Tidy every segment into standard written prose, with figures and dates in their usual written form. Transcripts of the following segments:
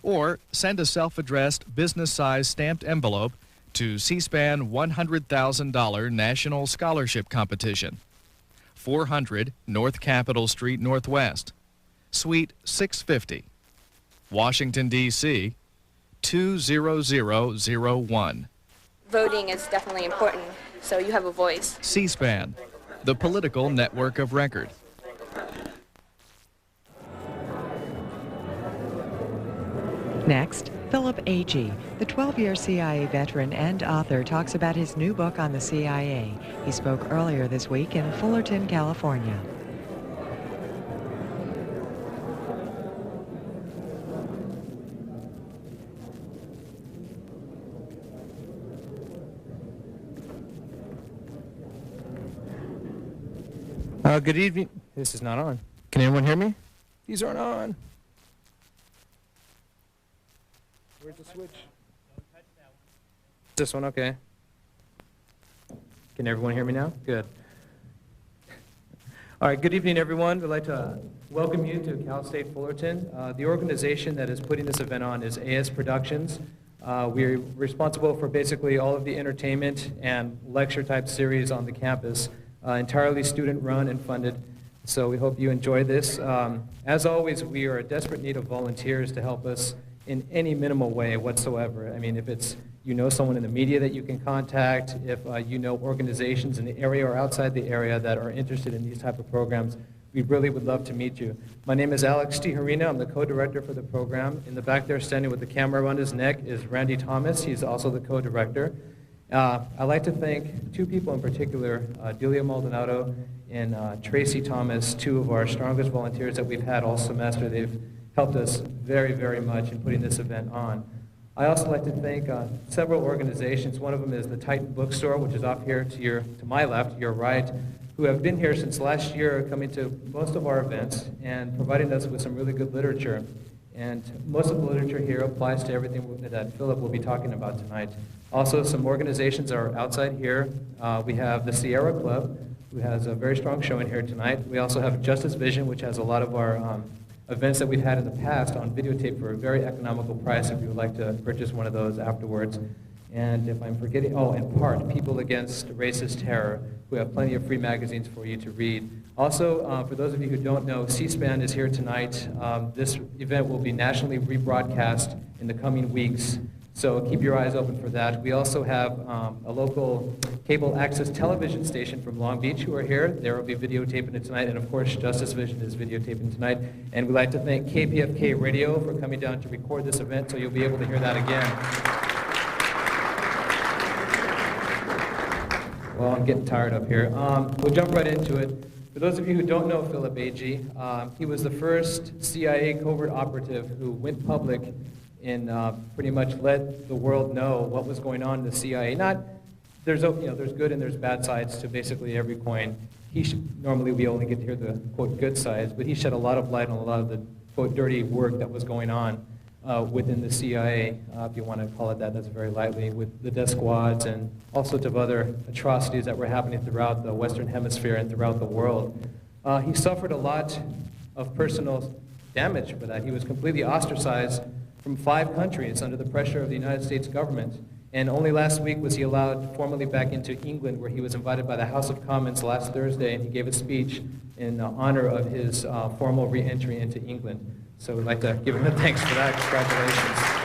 Or send a self-addressed business-sized stamped envelope to C-SPAN $100,000 National Scholarship Competition, 400 North Capitol Street Northwest, Suite 650, Washington, D.C., 20001. Voting is definitely important, so you have a voice. C-SPAN, the political network of record. Next, Philip Agee, the 12-year CIA veteran and author, talks about his new book on the CIA. He spoke earlier this week in Fullerton, California. Good evening. This is not on. Can anyone hear me? These aren't on. Where's the switch? This one, okay. Can everyone hear me now? Good. All right, good evening, everyone. We'd like to welcome you to Cal State Fullerton. The organization that is putting this event on is AS Productions. We're responsible for basically all of the entertainment and lecture type series on the campus, entirely student run and funded. So we hope you enjoy this. As always, we are in desperate need of volunteers to help us in any minimal way whatsoever. I mean, if it's you know someone in the media that you can contact, if you know organizations in the area or outside the area that are interested in these type of programs, we really would love to meet you. My name is Alex Tijerina. I'm the co-director for the program. In the back there, standing with the camera around his neck, is Randy Thomas. He's also the co-director. I'd like to thank two people in particular, Delia Maldonado and Tracy Thomas, two of our strongest volunteers that we've had all semester. They've helped us very, very much in putting this event on. I also like to thank several organizations. One of them is the Titan Bookstore, which is off here to my left, your right, who have been here since last year, coming to most of our events and providing us with some really good literature. And most of the literature here applies to everything that Philip will be talking about tonight. Also, some organizations are outside here. We have the Sierra Club, who has a very strong showing here tonight. We also have Justice Vision, which has a lot of our events that we've had in the past on videotape for a very economical price if you would like to purchase one of those afterwards. And if I'm forgetting, and PART, People Against Racist Terror, who have plenty of free magazines for you to read. Also, for those of you who don't know, C-SPAN is here tonight. This event will be nationally rebroadcast in the coming weeks, so keep your eyes open for that. We also have a local cable access television station from Long Beach who are here. They will be videotaping it tonight, and of course Justice Vision is videotaping tonight. And we'd like to thank KPFK Radio for coming down to record this event, so you'll be able to hear that again. Well, I'm getting tired up here. We'll jump right into it. For those of you who don't know Philip Agee, he was the first CIA covert operative who went public and pretty much let the world know what was going on in the CIA. There's good and there's bad sides to basically every coin. Normally we only get to hear the, quote, good sides, but he shed a lot of light on a lot of the, quote, dirty work that was going on within the CIA, if you want to call it that, that's very lightly, with the death squads and all sorts of other atrocities that were happening throughout the Western Hemisphere and throughout the world. He suffered a lot of personal damage for that. He was completely ostracized from 5 countries under the pressure of the United States government. And only last week was he allowed formally back into England, where he was invited by the House of Commons last Thursday, and he gave a speech in honor of his formal re-entry into England. So we'd like to give him a thanks for that. Congratulations.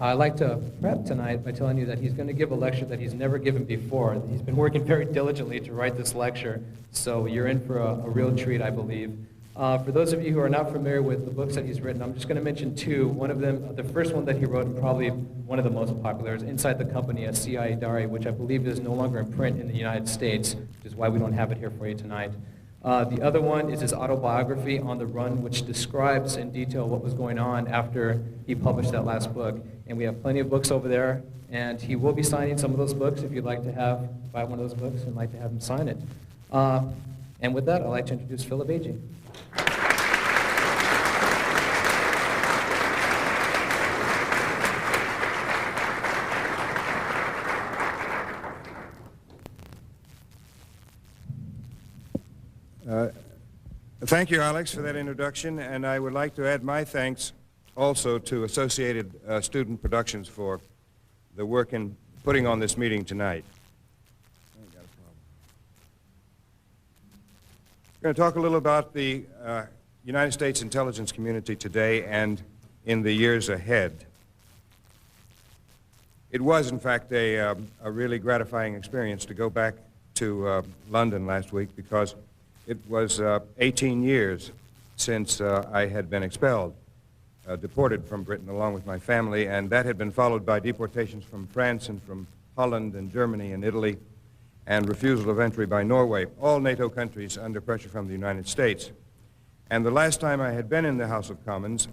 I'd like to prep tonight by telling you that he's going to give a lecture that he's never given before. He's been working very diligently to write this lecture, so you're in for a real treat, I believe. For those of you who are not familiar with the books that he's written, I'm just going to mention 2. One of them, the first one that he wrote, and probably one of the most popular, is Inside the Company, a CIA diary, which I believe is no longer in print in the United States, which is why we don't have it here for you tonight. The other one is his autobiography, On the Run, which describes in detail what was going on after he published that last book. And we have plenty of books over there, and he will be signing some of those books if you'd like to buy one of those books and like to have him sign it. And with that, I'd like to introduce Philip Agee. Thank you, Alex, for that introduction, and I would like to add my thanks also to Associated Student Productions for the work in putting on this meeting tonight. I'm going to talk a little about the United States intelligence community today and in the years ahead. It was, in fact, a really gratifying experience to go back to London last week because it was 18 years since I had been expelled, deported from Britain along with my family, and that had been followed by deportations from France and from Holland and Germany and Italy, and refusal of entry by Norway, all NATO countries under pressure from the United States. And the last time I had been in the House of Commons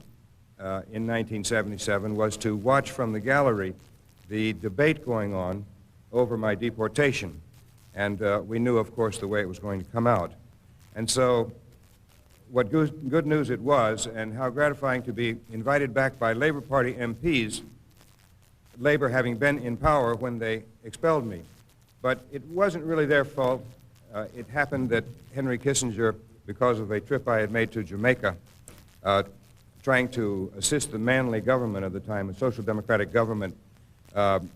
in 1977 was to watch from the gallery the debate going on over my deportation. And we knew, of course, the way it was going to come out. And so what good news it was, and how gratifying to be invited back by Labor Party MPs, Labor having been in power when they expelled me. But it wasn't really their fault. It happened that Henry Kissinger, because of a trip I had made to Jamaica, trying to assist the Manley government of the time, a social democratic government,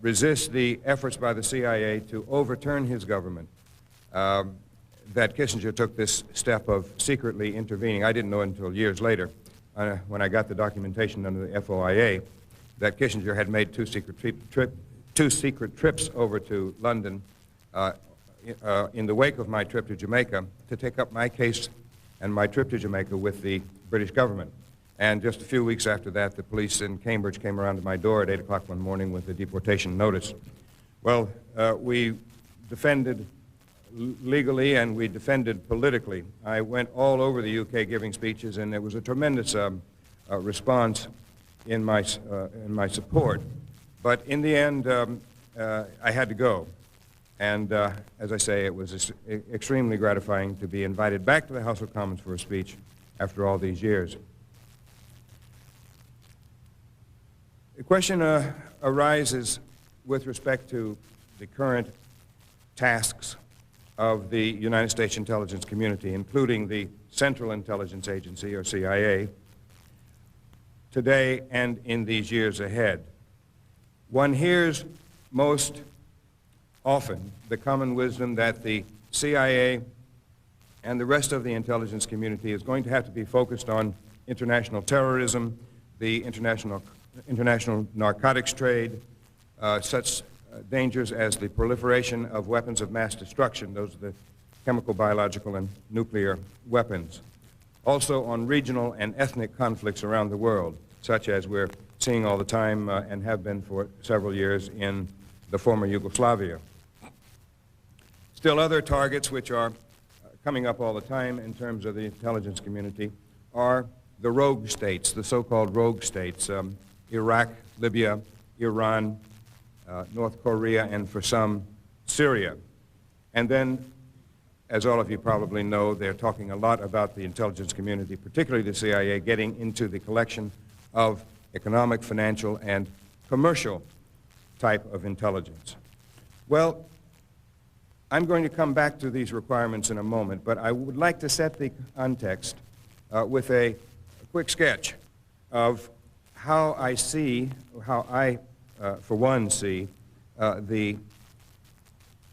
resist the efforts by the CIA to overturn his government, that Kissinger took this step of secretly intervening. I didn't know until years later, when I got the documentation under the FOIA, that Kissinger had made two secret trips over to London in the wake of my trip to Jamaica to take up my case and my trip to Jamaica with the British government. And just a few weeks after that, the police in Cambridge came around to my door at 8 o'clock one morning with a deportation notice. Well, we defended legally and we defended politically. I went all over the UK giving speeches, and there was a tremendous response in my support. But in the end, I had to go. And as I say, it was extremely gratifying to be invited back to the House of Commons for a speech after all these years. The question arises with respect to the current tasks of the United States intelligence community, including the Central Intelligence Agency, or CIA, today and in these years ahead. One hears most often the common wisdom that the CIA and the rest of the intelligence community is going to have to be focused on international terrorism, the international narcotics trade, such dangers as the proliferation of weapons of mass destruction. Those are the chemical, biological, and nuclear weapons. Also on regional and ethnic conflicts around the world, such as we're seeing all the time and have been for several years in the former Yugoslavia. Still other targets which are coming up all the time in terms of the intelligence community are the rogue states, the so-called rogue states, Iraq, Libya, Iran, North Korea, and for some, Syria. And then, as all of you probably know, they're talking a lot about the intelligence community, particularly the CIA, getting into the collection of economic, financial, and commercial type of intelligence. Well, I'm going to come back to these requirements in a moment, but I would like to set the context with a quick sketch of how I see, how I, for one, see the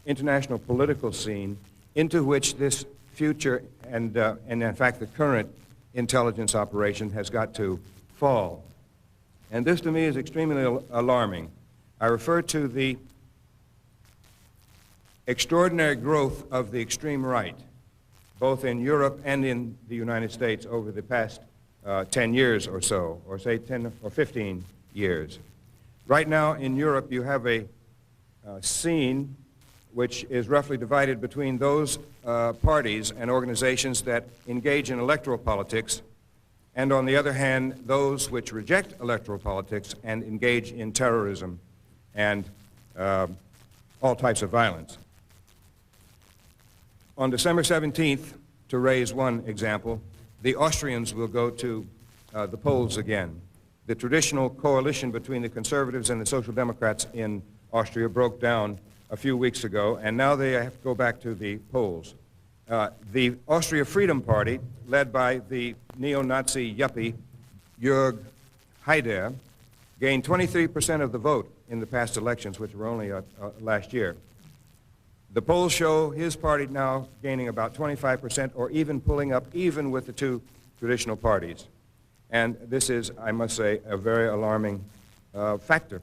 international political scene into which this future and in fact, the current intelligence operation has got to fall. And this, to me, is extremely alarming. I refer to the extraordinary growth of the extreme right, both in Europe and in the United States over the past 10 years or so, or say 10 or 15 years. Right now in Europe, you have a scene which is roughly divided between those parties and organizations that engage in electoral politics, and on the other hand, those which reject electoral politics and engage in terrorism and all types of violence. On December 17th, to raise one example, the Austrians will go to the polls again. The traditional coalition between the conservatives and the social democrats in Austria broke down a few weeks ago, and now they have to go back to the polls. The Austria Freedom Party, led by the neo-Nazi yuppie Jörg Haider, gained 23% of the vote in the past elections, which were only last year. The polls show his party now gaining about 25% or even pulling up even with the two traditional parties. And this is, I must say, a very alarming factor.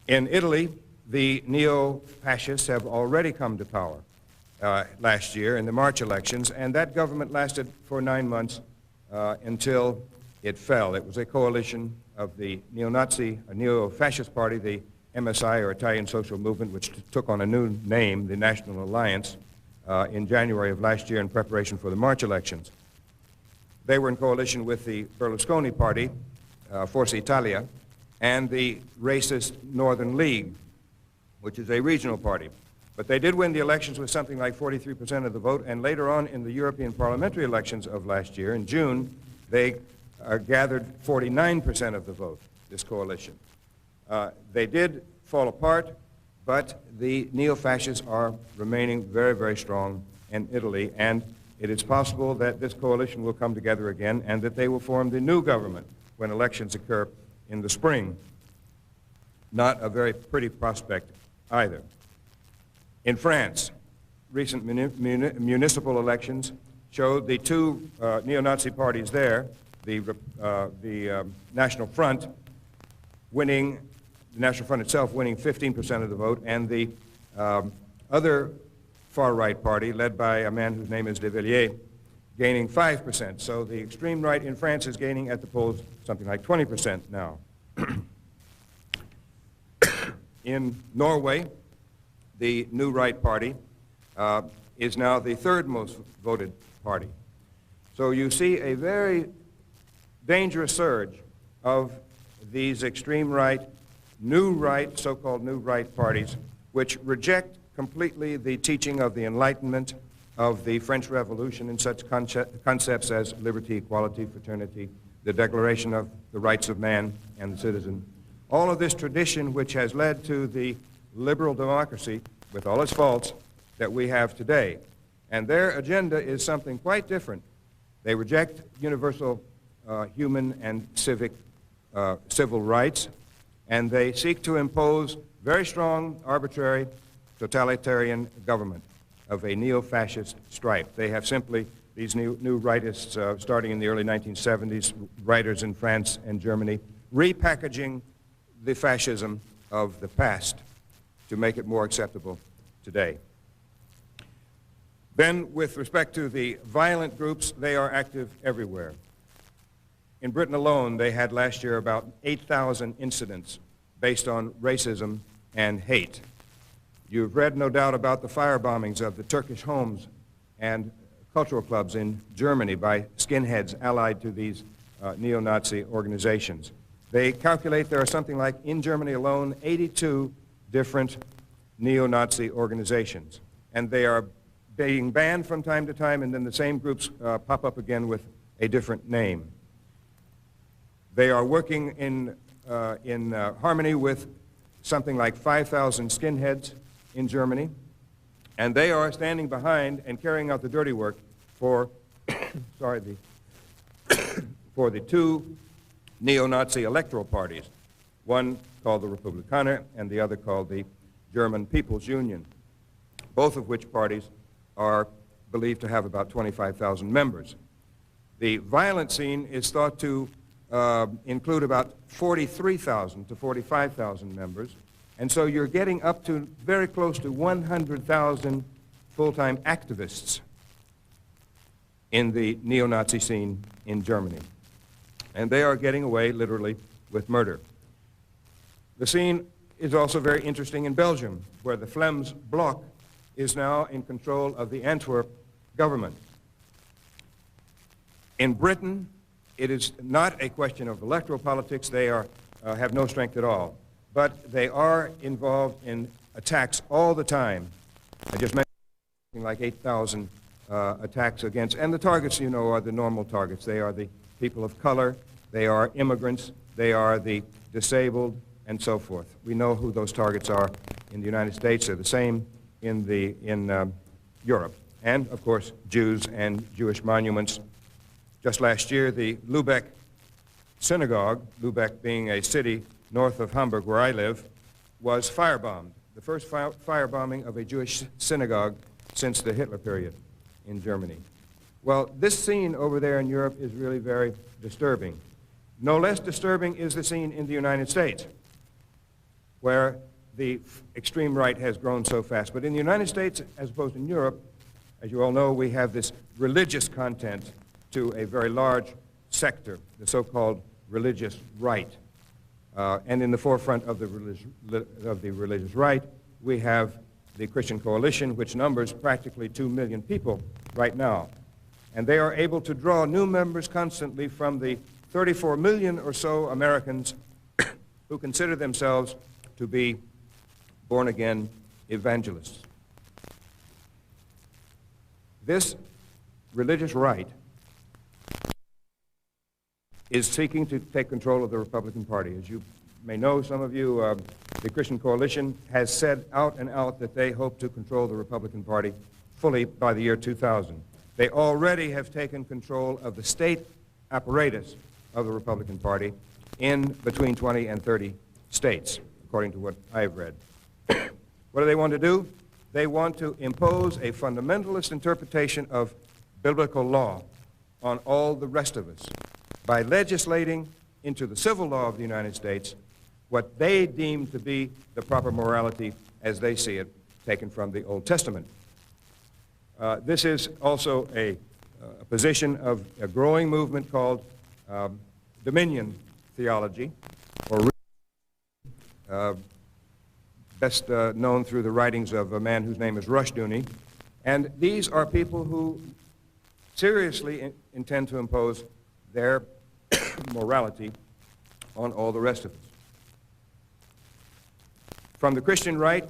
In Italy, the neo-fascists have already come to power last year in the March elections, and that government lasted for 9 months until it fell. It was a coalition of the neo-Nazi, neo-fascist party, the MSI, or Italian Social Movement, which took on a new name, the National Alliance, in January of last year in preparation for the March elections. They were in coalition with the Berlusconi party, Forza Italia, and the racist Northern League, which is a regional party. But they did win the elections with something like 43% of the vote, and later on in the European parliamentary elections of last year, in June, they gathered 49% of the vote, this coalition. They did fall apart, but the neo-fascists are remaining very, very strong in Italy, and it is possible that this coalition will come together again and that they will form the new government when elections occur in the spring. Not a very pretty prospect either. In France, recent municipal elections showed the two neo-Nazi parties there, the National Front winning, the National Front itself winning 15% of the vote, and the other far-right party, led by a man whose name is De Villiers, gaining 5%. So the extreme right in France is gaining at the polls something like 20% now. In Norway, the New Right Party is now the third most voted party. So you see a very dangerous surge of these extreme right, so-called new right parties, which reject completely the teaching of the Enlightenment, of the French Revolution, and such concepts as liberty, equality, fraternity, the Declaration of the Rights of Man and the Citizen. All of this tradition which has led to the liberal democracy, with all its faults, that we have today. And their agenda is something quite different. They reject universal human and civil rights, and they seek to impose very strong, arbitrary, totalitarian government of a neo-fascist stripe. They have simply, these new rightists, starting in the early 1970s, writers in France and Germany, repackaging the fascism of the past to make it more acceptable today. Then, with respect to the violent groups, they are active everywhere. In Britain alone, they had last year about 8,000 incidents based on racism and hate. You've read, no doubt, about the firebombings of the Turkish homes and cultural clubs in Germany by skinheads allied to these neo-Nazi organizations. They calculate there are something like, in Germany alone, 82 different neo-Nazi organizations. And they are being banned from time to time, and then the same groups pop up again with a different name. They are working in harmony with something like 5,000 skinheads in Germany, and they are standing behind and carrying out the dirty work for, for the two neo-Nazi electoral parties, one called the Republikaner and the other called the German People's Union, both of which parties are believed to have about 25,000 members. The violent scene is thought to include about 43,000 to 45,000 members, and so you're getting up to very close to 100,000 full-time activists in the neo-Nazi scene in Germany. And they are getting away, literally, with murder. The scene is also very interesting in Belgium, where the Flems Bloc is now in control of the Antwerp government. In Britain, it is not a question of electoral politics. They have no strength at all. But they are involved in attacks all the time. I just mentioned something like 8,000 attacks against, and the targets, you know, are the normal targets. They are the people of color, they are immigrants, they are the disabled, and so forth. We know who those targets are in the United States. They're the same in Europe. and, of course, Jews and Jewish monuments. Just last year, the Lubeck synagogue, Lubeck being a city north of Hamburg, where I live, was firebombed, the first firebombing of a Jewish synagogue since the Hitler period in Germany. Well, this scene over there in Europe is really very disturbing. No less disturbing is the scene in the United States, where the extreme right has grown so fast. But in the United States, as opposed to in Europe, as you all know, we have this religious content to a very large sector, the so-called religious right. And in the forefront of the religious right, we have the Christian Coalition, which numbers practically 2 million people right now. And they are able to draw new members constantly from the 34 million or so Americans who consider themselves to be born-again evangelists. This religious right is seeking to take control of the Republican Party. As you may know, some of you, the Christian Coalition has said out and out that they hope to control the Republican Party fully by the year 2000. They already have taken control of the state apparatus of the Republican Party in between 20 and 30 states, according to what I've read. What do they want to do? They want to impose a fundamentalist interpretation of biblical law on all the rest of us by legislating into the civil law of the United States what they deem to be the proper morality as they see it, taken from the Old Testament. This is also a position of a growing movement called dominion theology, or best known through the writings of a man whose name is Rushdoony. And these are people who seriously intend to impose their morality on all the rest of us. From the Christian right,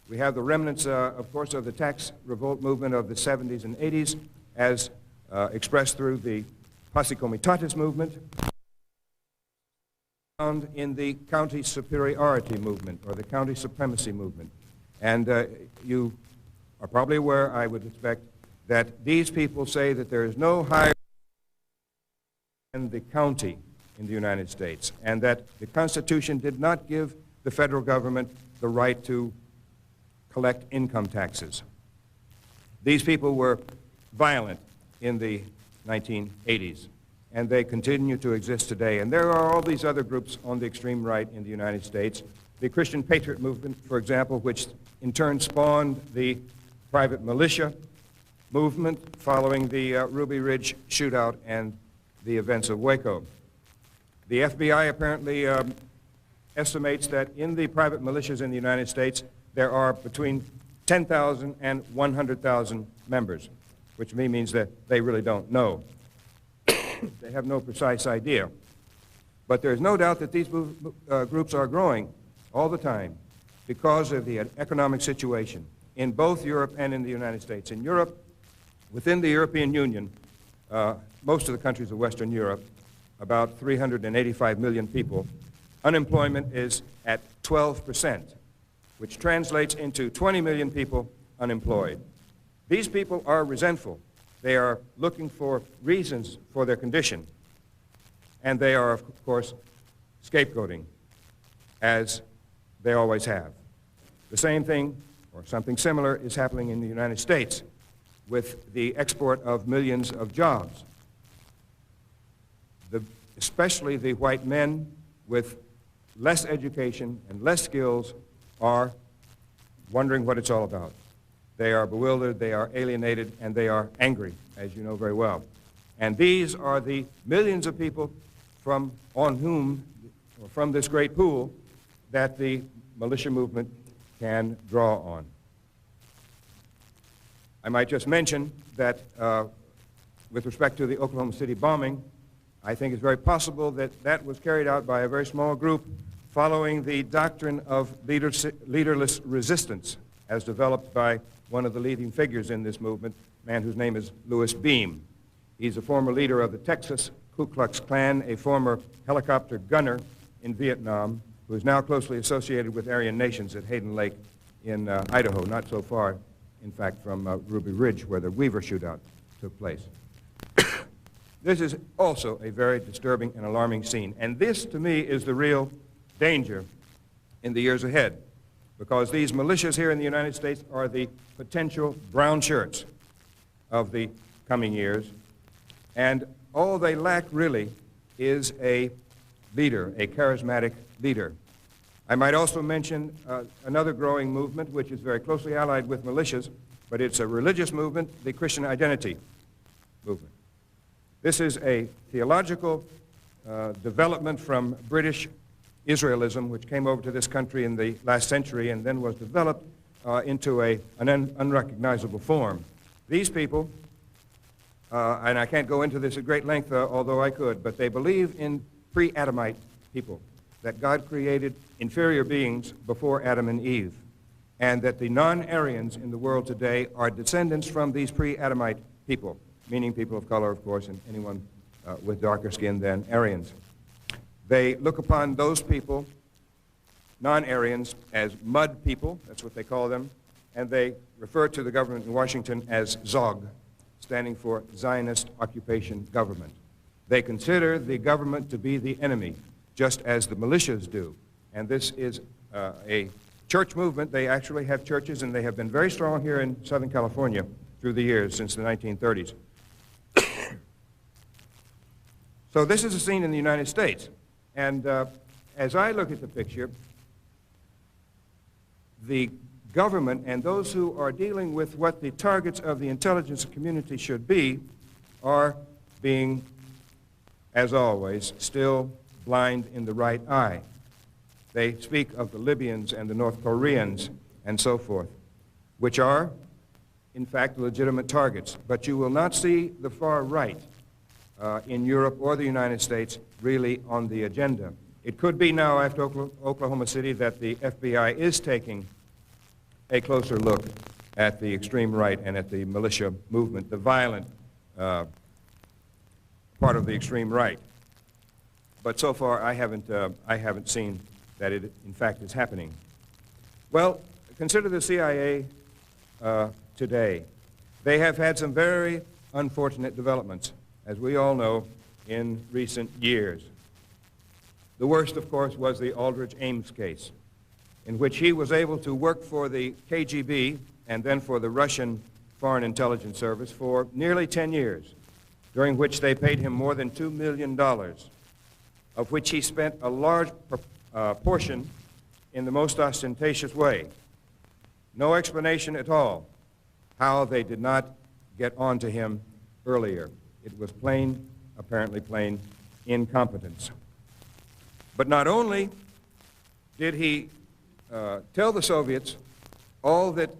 we have the remnants, of course, of the tax revolt movement of the 70s and 80s, as expressed through the Posse Comitatus movement, found in the county superiority movement, or the county supremacy movement. And you are probably aware, I would expect, that these people say that there is no higher than the county in the United States, and that the Constitution did not give the federal government the right to collect income taxes. These people were violent in the 1980s, and they continue to exist today. And there are all these other groups on the extreme right in the United States. The Christian Patriot movement, for example, which in turn spawned the private militia movement following the Ruby Ridge shootout and the events of Waco. The FBI apparently estimates that in the private militias in the United States, there are between 10,000 and 100,000 members, which to me means that they really don't know. They have no precise idea. But there's no doubt that these groups are growing all the time because of the economic situation in both Europe and in the United States. In Europe, within the European Union, most of the countries of Western Europe, about 385 million people, unemployment is at 12%, which translates into 20 million people unemployed. These people are resentful. They are looking for reasons for their condition. And they are, of course, scapegoating, as they always have. The same thing, or something similar, is happening in the United States with the export of millions of jobs. Especially the white men with less education and less skills are wondering what it's all about. They are bewildered, they are alienated, and they are angry, as you know very well. And these are the millions of people from this great pool that the militia movement can draw on. I might just mention that with respect to the Oklahoma City bombing, I think it's very possible that that was carried out by a very small group following the doctrine of leaderless resistance as developed by one of the leading figures in this movement, a man whose name is Louis Beam. He's a former leader of the Texas Ku Klux Klan, a former helicopter gunner in Vietnam, who is now closely associated with Aryan nations at Hayden Lake in Idaho, not so far in fact, from Ruby Ridge, where the Weaver shootout took place. This is also a very disturbing and alarming scene, and this, to me, is the real danger in the years ahead, because these militias here in the United States are the potential brown shirts of the coming years, and all they lack really is a leader, a charismatic leader. I might also mention another growing movement which is very closely allied with militias, but it's a religious movement, the Christian identity movement. This is a theological development from British Israelism, which came over to this country in the last century and then was developed into an unrecognizable form. These people, and I can't go into this at great length, although I could, but they believe in pre-Adamite people, that God created inferior beings before Adam and Eve, and that the non-Aryans in the world today are descendants from these pre-Adamite people, meaning people of color, of course, and anyone with darker skin than Aryans. They look upon those people, non-Aryans, as mud people, that's what they call them, and they refer to the government in Washington as ZOG, standing for Zionist Occupation Government. They consider the government to be the enemy, just as the militias do. And this is a church movement. They actually have churches, and they have been very strong here in Southern California through the years, since the 1930s. So this is a scene in the United States. And as I look at the picture, the government and those who are dealing with what the targets of the intelligence community should be are being, as always, still blind in the right eye. They speak of the Libyans and the North Koreans and so forth, which are, in fact, legitimate targets. But you will not see the far right in Europe or the United States really on the agenda. It could be now, after Oklahoma City, that the FBI is taking a closer look at the extreme right and at the militia movement, the violent part of the extreme right. But so far, I haven't seen that it, in fact, is happening. Well, consider the CIA today. They have had some very unfortunate developments, as we all know, in recent years. The worst, of course, was the Aldrich Ames case, in which he was able to work for the KGB and then for the Russian Foreign Intelligence Service for nearly 10 years, during which they paid him more than $2 million, of which he spent a large portion in the most ostentatious way. No explanation at all how they did not get on to him earlier. It was plain, apparently plain, incompetence. But not only did he tell the Soviets all that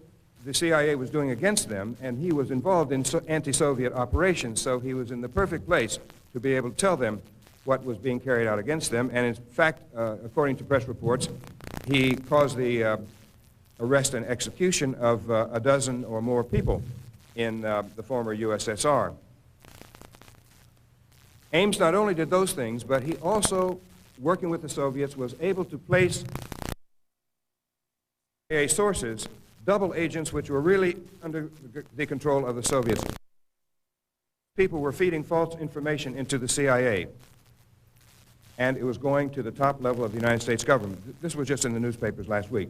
the CIA was doing against them, and he was involved in anti-Soviet operations, so he was in the perfect place to be able to tell them what was being carried out against them. And in fact, according to press reports, he caused the arrest and execution of a dozen or more people in the former USSR. Ames not only did those things, but he also, working with the Soviets, was able to place CIA sources, double agents, which were really under the control of the Soviets. People were feeding false information into the CIA, and it was going to the top level of the United States government. This was just in the newspapers last week.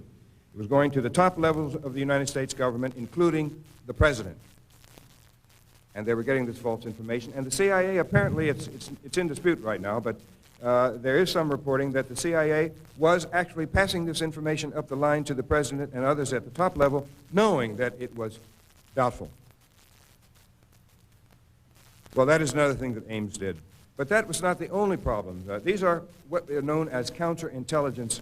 It was going to the top levels of the United States government, including the president. And they were getting this false information. And the CIA, apparently, it's in dispute right now, but there is some reporting that the CIA was actually passing this information up the line to the president and others at the top level, knowing that it was doubtful. Well, that is another thing that Ames did. But that was not the only problem. These are what are known as counterintelligence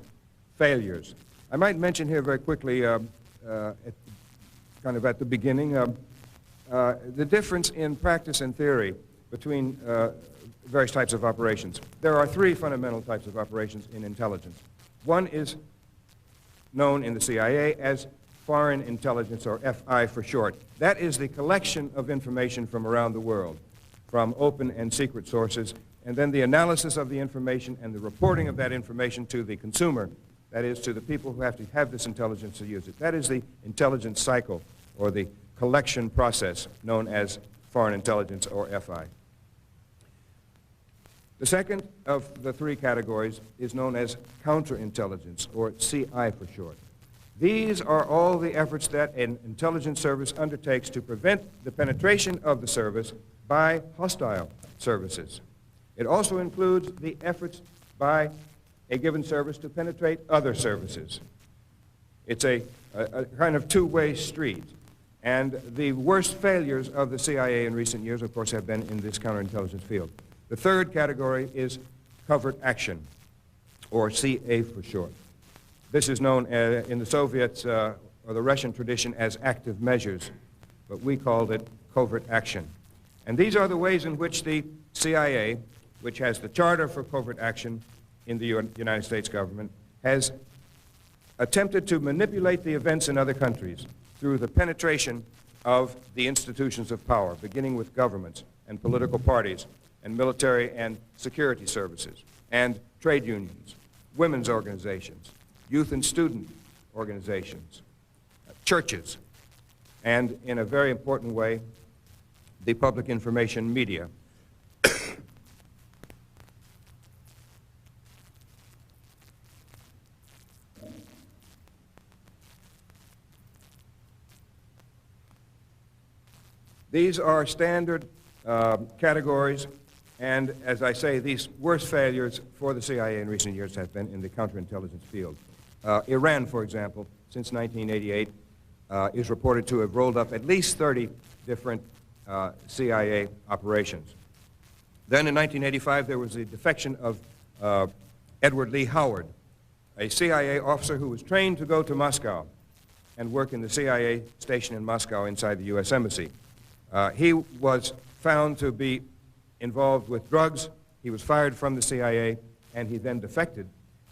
failures. I might mention here very quickly, kind of at the beginning, the difference in practice and theory between various types of operations. There are three fundamental types of operations in intelligence. One is known in the CIA as foreign intelligence, or FI for short. That is the collection of information from around the world, from open and secret sources, and then the analysis of the information and the reporting of that information to the consumer, that is, to the people who have to have this intelligence to use it. That is the intelligence cycle, or the collection process known as foreign intelligence, or FI. The second of the three categories is known as counterintelligence, or CI for short. These are all the efforts that an intelligence service undertakes to prevent the penetration of the service by hostile services. It also includes the efforts by a given service to penetrate other services. It's a kind of two-way street. And the worst failures of the CIA in recent years, of course, have been in this counterintelligence field. The third category is covert action, or CA for short. This is known in the Soviets or the Russian tradition as active measures, but we called it covert action. And these are the ways in which the CIA, which has the charter for covert action in the United States government, has attempted to manipulate the events in other countries through the penetration of the institutions of power, beginning with governments and political parties and military and security services and trade unions, women's organizations, youth and student organizations, churches, and in a very important way, the public information media. These are standard categories, and as I say, these worst failures for the CIA in recent years have been in the counterintelligence field. Iran, for example, since 1988, is reported to have rolled up at least 30 different CIA operations. Then in 1985, there was the defection of Edward Lee Howard, a CIA officer who was trained to go to Moscow and work in the CIA station in Moscow inside the U.S. Embassy. He was found to be involved with drugs. He was fired from the CIA, and he then defected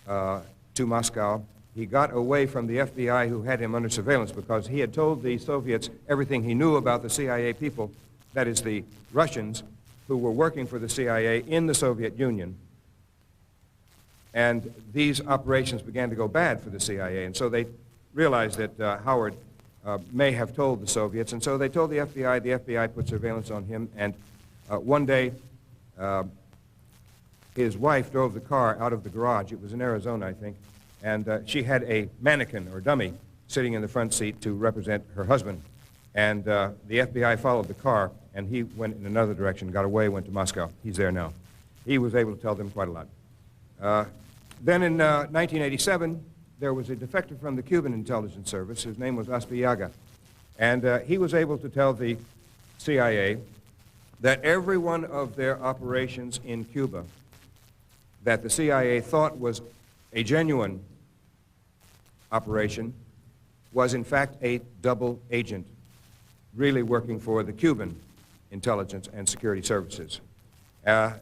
to Moscow. He got away from the FBI, who had him under surveillance, because he had told the Soviets everything he knew about the CIA people, that is, the Russians, who were working for the CIA in the Soviet Union. And these operations began to go bad for the CIA, and so they realized that Howard may have told the Soviets, and so they told the FBI. The FBI put surveillance on him, and one day his wife drove the car out of the garage. It was in Arizona, I think, and she had a mannequin or dummy sitting in the front seat to represent her husband. And the FBI followed the car, and he went in another direction, got away, went to Moscow. He's there now. He was able to tell them quite a lot. Then in 1987, there was a defector from the Cuban intelligence service. His name was Aspillaga. And he was able to tell the CIA that every one of their operations in Cuba that the CIA thought was a genuine operation was in fact a double agent really working for the Cuban intelligence and security services. As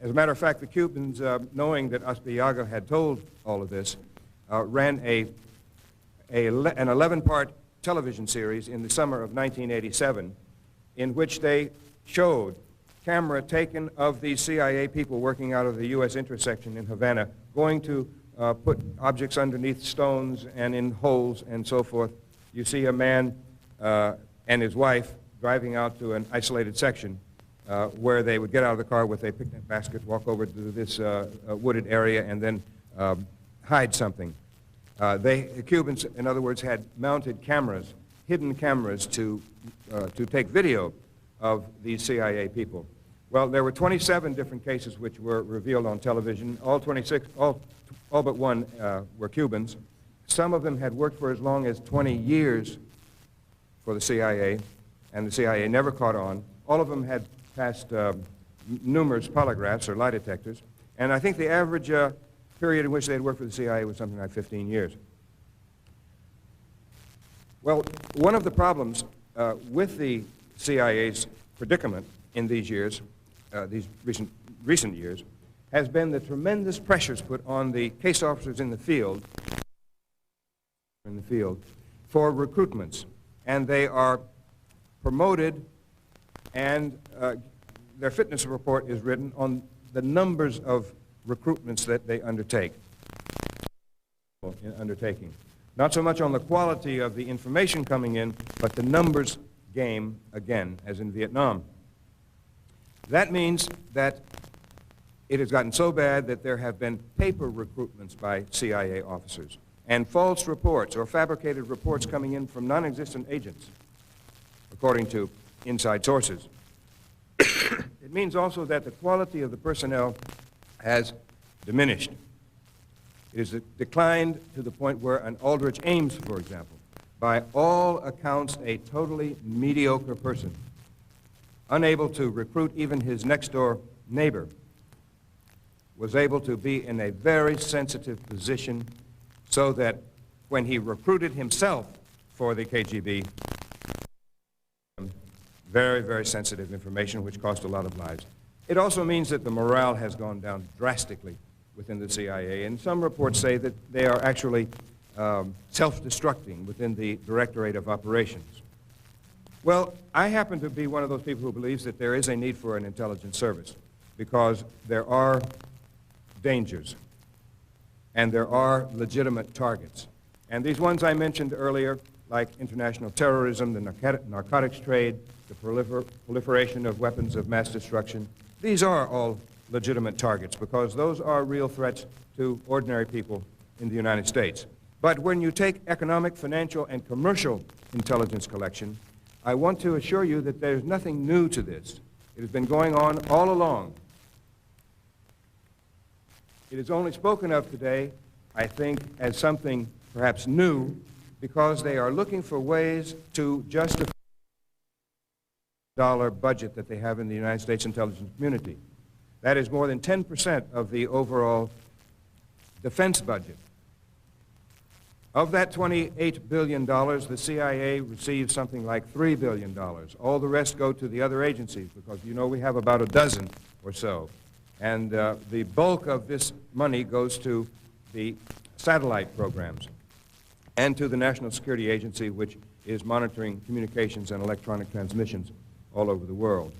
a matter of fact, the Cubans, knowing that Aspillaga had told all of this, ran an 11-part television series in the summer of 1987 in which they showed camera taken of these CIA people working out of the U.S. intersection in Havana, going to put objects underneath stones and in holes and so forth. You see a man and his wife driving out to an isolated section where they would get out of the car with a picnic basket, walk over to this wooded area, and then hide something. The Cubans, in other words, had mounted cameras, hidden cameras, to take video of these CIA people. Well, there were 27 different cases which were revealed on television. All but one were Cubans. Some of them had worked for as long as 20 years for the CIA, and the CIA never caught on. All of them had passed numerous polygraphs or lie detectors, and I think the average period in which they had worked for the CIA was something like 15 years. Well, one of the problems with the CIA's predicament in these years, these recent years, has been the tremendous pressures put on the case officers in the field for recruitments, and they are promoted, and their fitness report is written on the numbers of recruitments that they undertaking. Not so much on the quality of the information coming in, but the numbers game again, as in Vietnam. That means that it has gotten so bad that there have been paper recruitments by CIA officers and false reports or fabricated reports coming in from non-existent agents, according to inside sources. It means also that the quality of the personnel has diminished. It has declined to the point where an Aldrich Ames, for example, by all accounts a totally mediocre person, unable to recruit even his next-door neighbor, was able to be in a very sensitive position so that when he recruited himself for the KGB, very, very sensitive information which cost a lot of lives. It also means that the morale has gone down drastically within the CIA, and some reports say that they are actually self-destructing within the Directorate of Operations. Well, I happen to be one of those people who believes that there is a need for an intelligence service because there are dangers and there are legitimate targets. And these ones I mentioned earlier, like international terrorism, the narcotics trade, the proliferation of weapons of mass destruction, these are all legitimate targets because those are real threats to ordinary people in the United States. But when you take economic, financial, and commercial intelligence collection, I want to assure you that there's nothing new to this. It has been going on all along. It is only spoken of today, I think, as something perhaps new because they are looking for ways to justify the dollar budget that they have in the United States intelligence community. That is more than 10% of the overall defense budget. Of that $28 billion, the CIA receives something like $3 billion. All the rest go to the other agencies because you know we have about a dozen or so. And the bulk of this money goes to the satellite programs and to the National Security Agency, which is monitoring communications and electronic transmissions all over the world.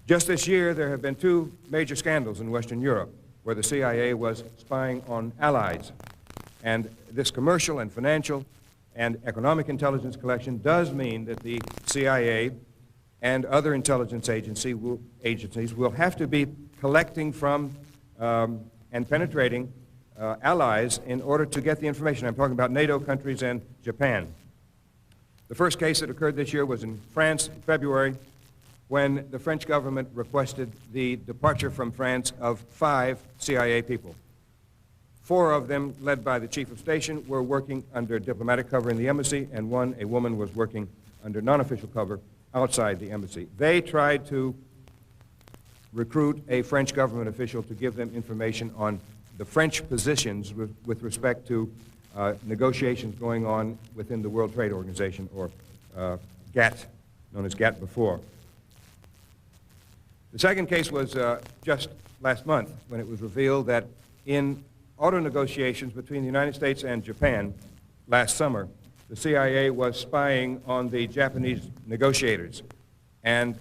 Just this year, there have been two major scandals in Western Europe where the CIA was spying on allies. And this commercial and financial and economic intelligence collection does mean that the CIA and other intelligence agencies will have to be collecting from and penetrating allies in order to get the information. I'm talking about NATO countries and Japan. The first case that occurred this year was in France in February when the French government requested the departure from France of 5 CIA people. 4 of them, led by the chief of station, were working under diplomatic cover in the embassy, and 1, a woman, was working under non-official cover outside the embassy. They tried to recruit a French government official to give them information on the French positions with respect to negotiations going on within the World Trade Organization, or GATT, known as GATT before. The second case was just last month when it was revealed that in auto negotiations between the United States and Japan last summer, the CIA was spying on the Japanese negotiators and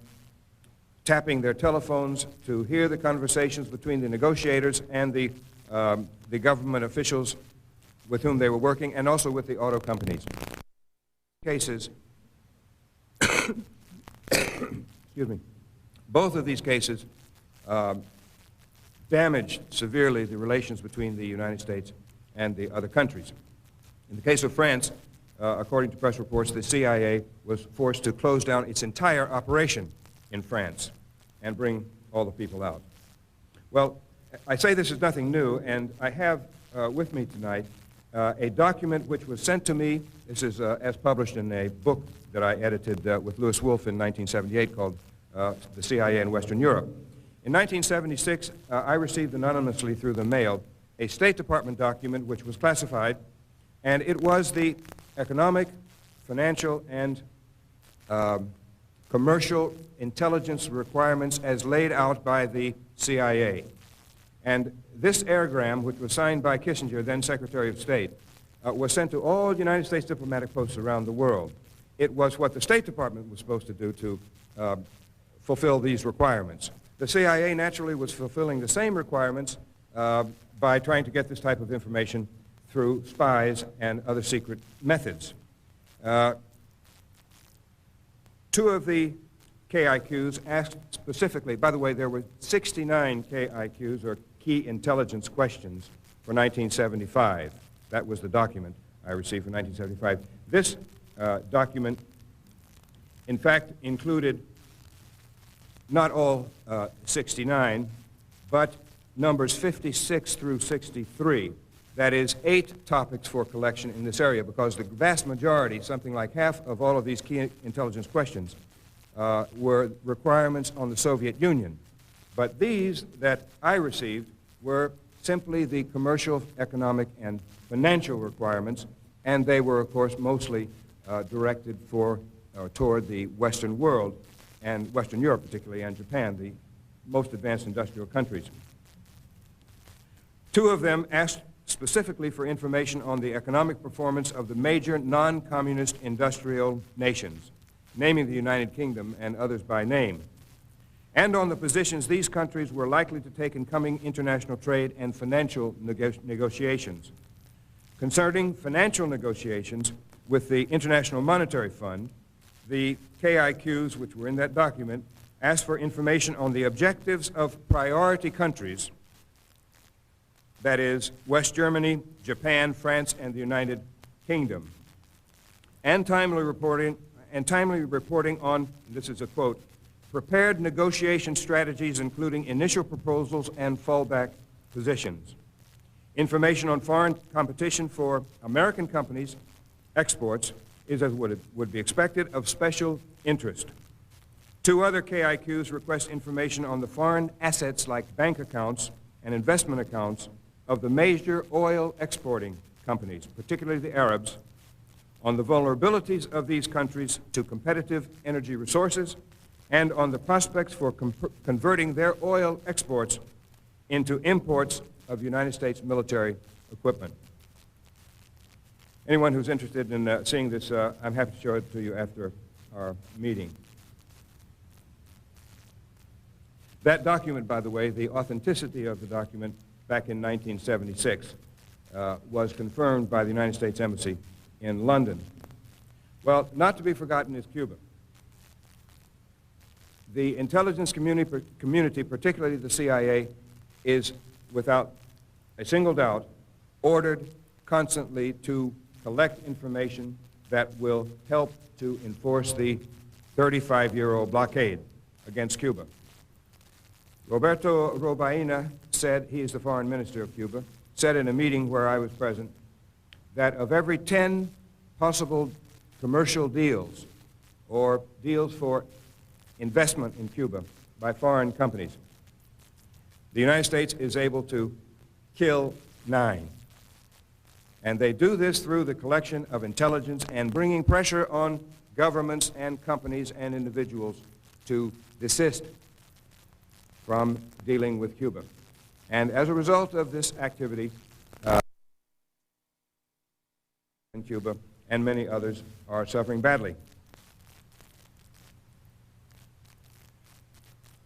tapping their telephones to hear the conversations between the negotiators and the government officials with whom they were working, and also with the auto companies. Cases, excuse me, both of these cases damaged severely the relations between the United States and the other countries. In the case of France, according to press reports, the CIA was forced to close down its entire operation in France and bring all the people out. Well, I say this is nothing new, and I have with me tonight a document which was sent to me. This is as published in a book that I edited with Louis Wolff in 1978 called The CIA in Western Europe. In 1976, I received anonymously through the mail a State Department document which was classified, and it was the economic, financial, and commercial intelligence requirements as laid out by the CIA. And this airgram, which was signed by Kissinger, then Secretary of State, was sent to all United States diplomatic posts around the world. It was what the State Department was supposed to do to fulfill these requirements. The CIA naturally was fulfilling the same requirements by trying to get this type of information through spies and other secret methods. Two of the KIQs asked specifically, by the way, there were 69 KIQs, or Key Intelligence Questions, for 1975. That was the document I received for 1975. This document, in fact, included not all 69, but numbers 56 through 63. That is 8 topics for collection in this area, because the vast majority, something like half of all of these key intelligence questions, were requirements on the Soviet Union. But these that I received were simply the commercial, economic, and financial requirements, and they were, of course, mostly directed toward the Western world, and Western Europe particularly, and Japan, the most advanced industrial countries. 2 of them asked specifically for information on the economic performance of the major non-communist industrial nations, naming the United Kingdom and others by name, and on the positions these countries were likely to take in coming international trade and financial negotiations. Concerning financial negotiations with the International Monetary Fund, the KIQs, which were in that document, asked for information on the objectives of priority countries, that is, West Germany, Japan, France, and the United Kingdom, and timely reporting on, this is a quote, prepared negotiation strategies including initial proposals and fallback positions. Information on foreign competition for American companies' exports is, as would be expected, of special interest. 2 other KIQs request information on the foreign assets like bank accounts and investment accounts of the major oil exporting companies, particularly the Arabs, on the vulnerabilities of these countries to competitive energy resources, and on the prospects for converting their oil exports into imports of United States military equipment. Anyone who's interested in seeing this, I'm happy to show it to you after our meeting. That document, by the way, the authenticity of the document back in 1976 was confirmed by the United States Embassy in London. Well, not to be forgotten is Cuba. The intelligence community, particularly the CIA, is, without a single doubt, ordered constantly to collect information that will help to enforce the 35-year-old blockade against Cuba. Roberto Robaina said, he is the foreign minister of Cuba, said in a meeting where I was present, that of every 10 possible commercial deals or deals for investment in Cuba by foreign companies, the United States is able to kill 9. And they do this through the collection of intelligence and bringing pressure on governments and companies and individuals to desist from dealing with Cuba. And as a result of this activity, in Cuba and many others are suffering badly.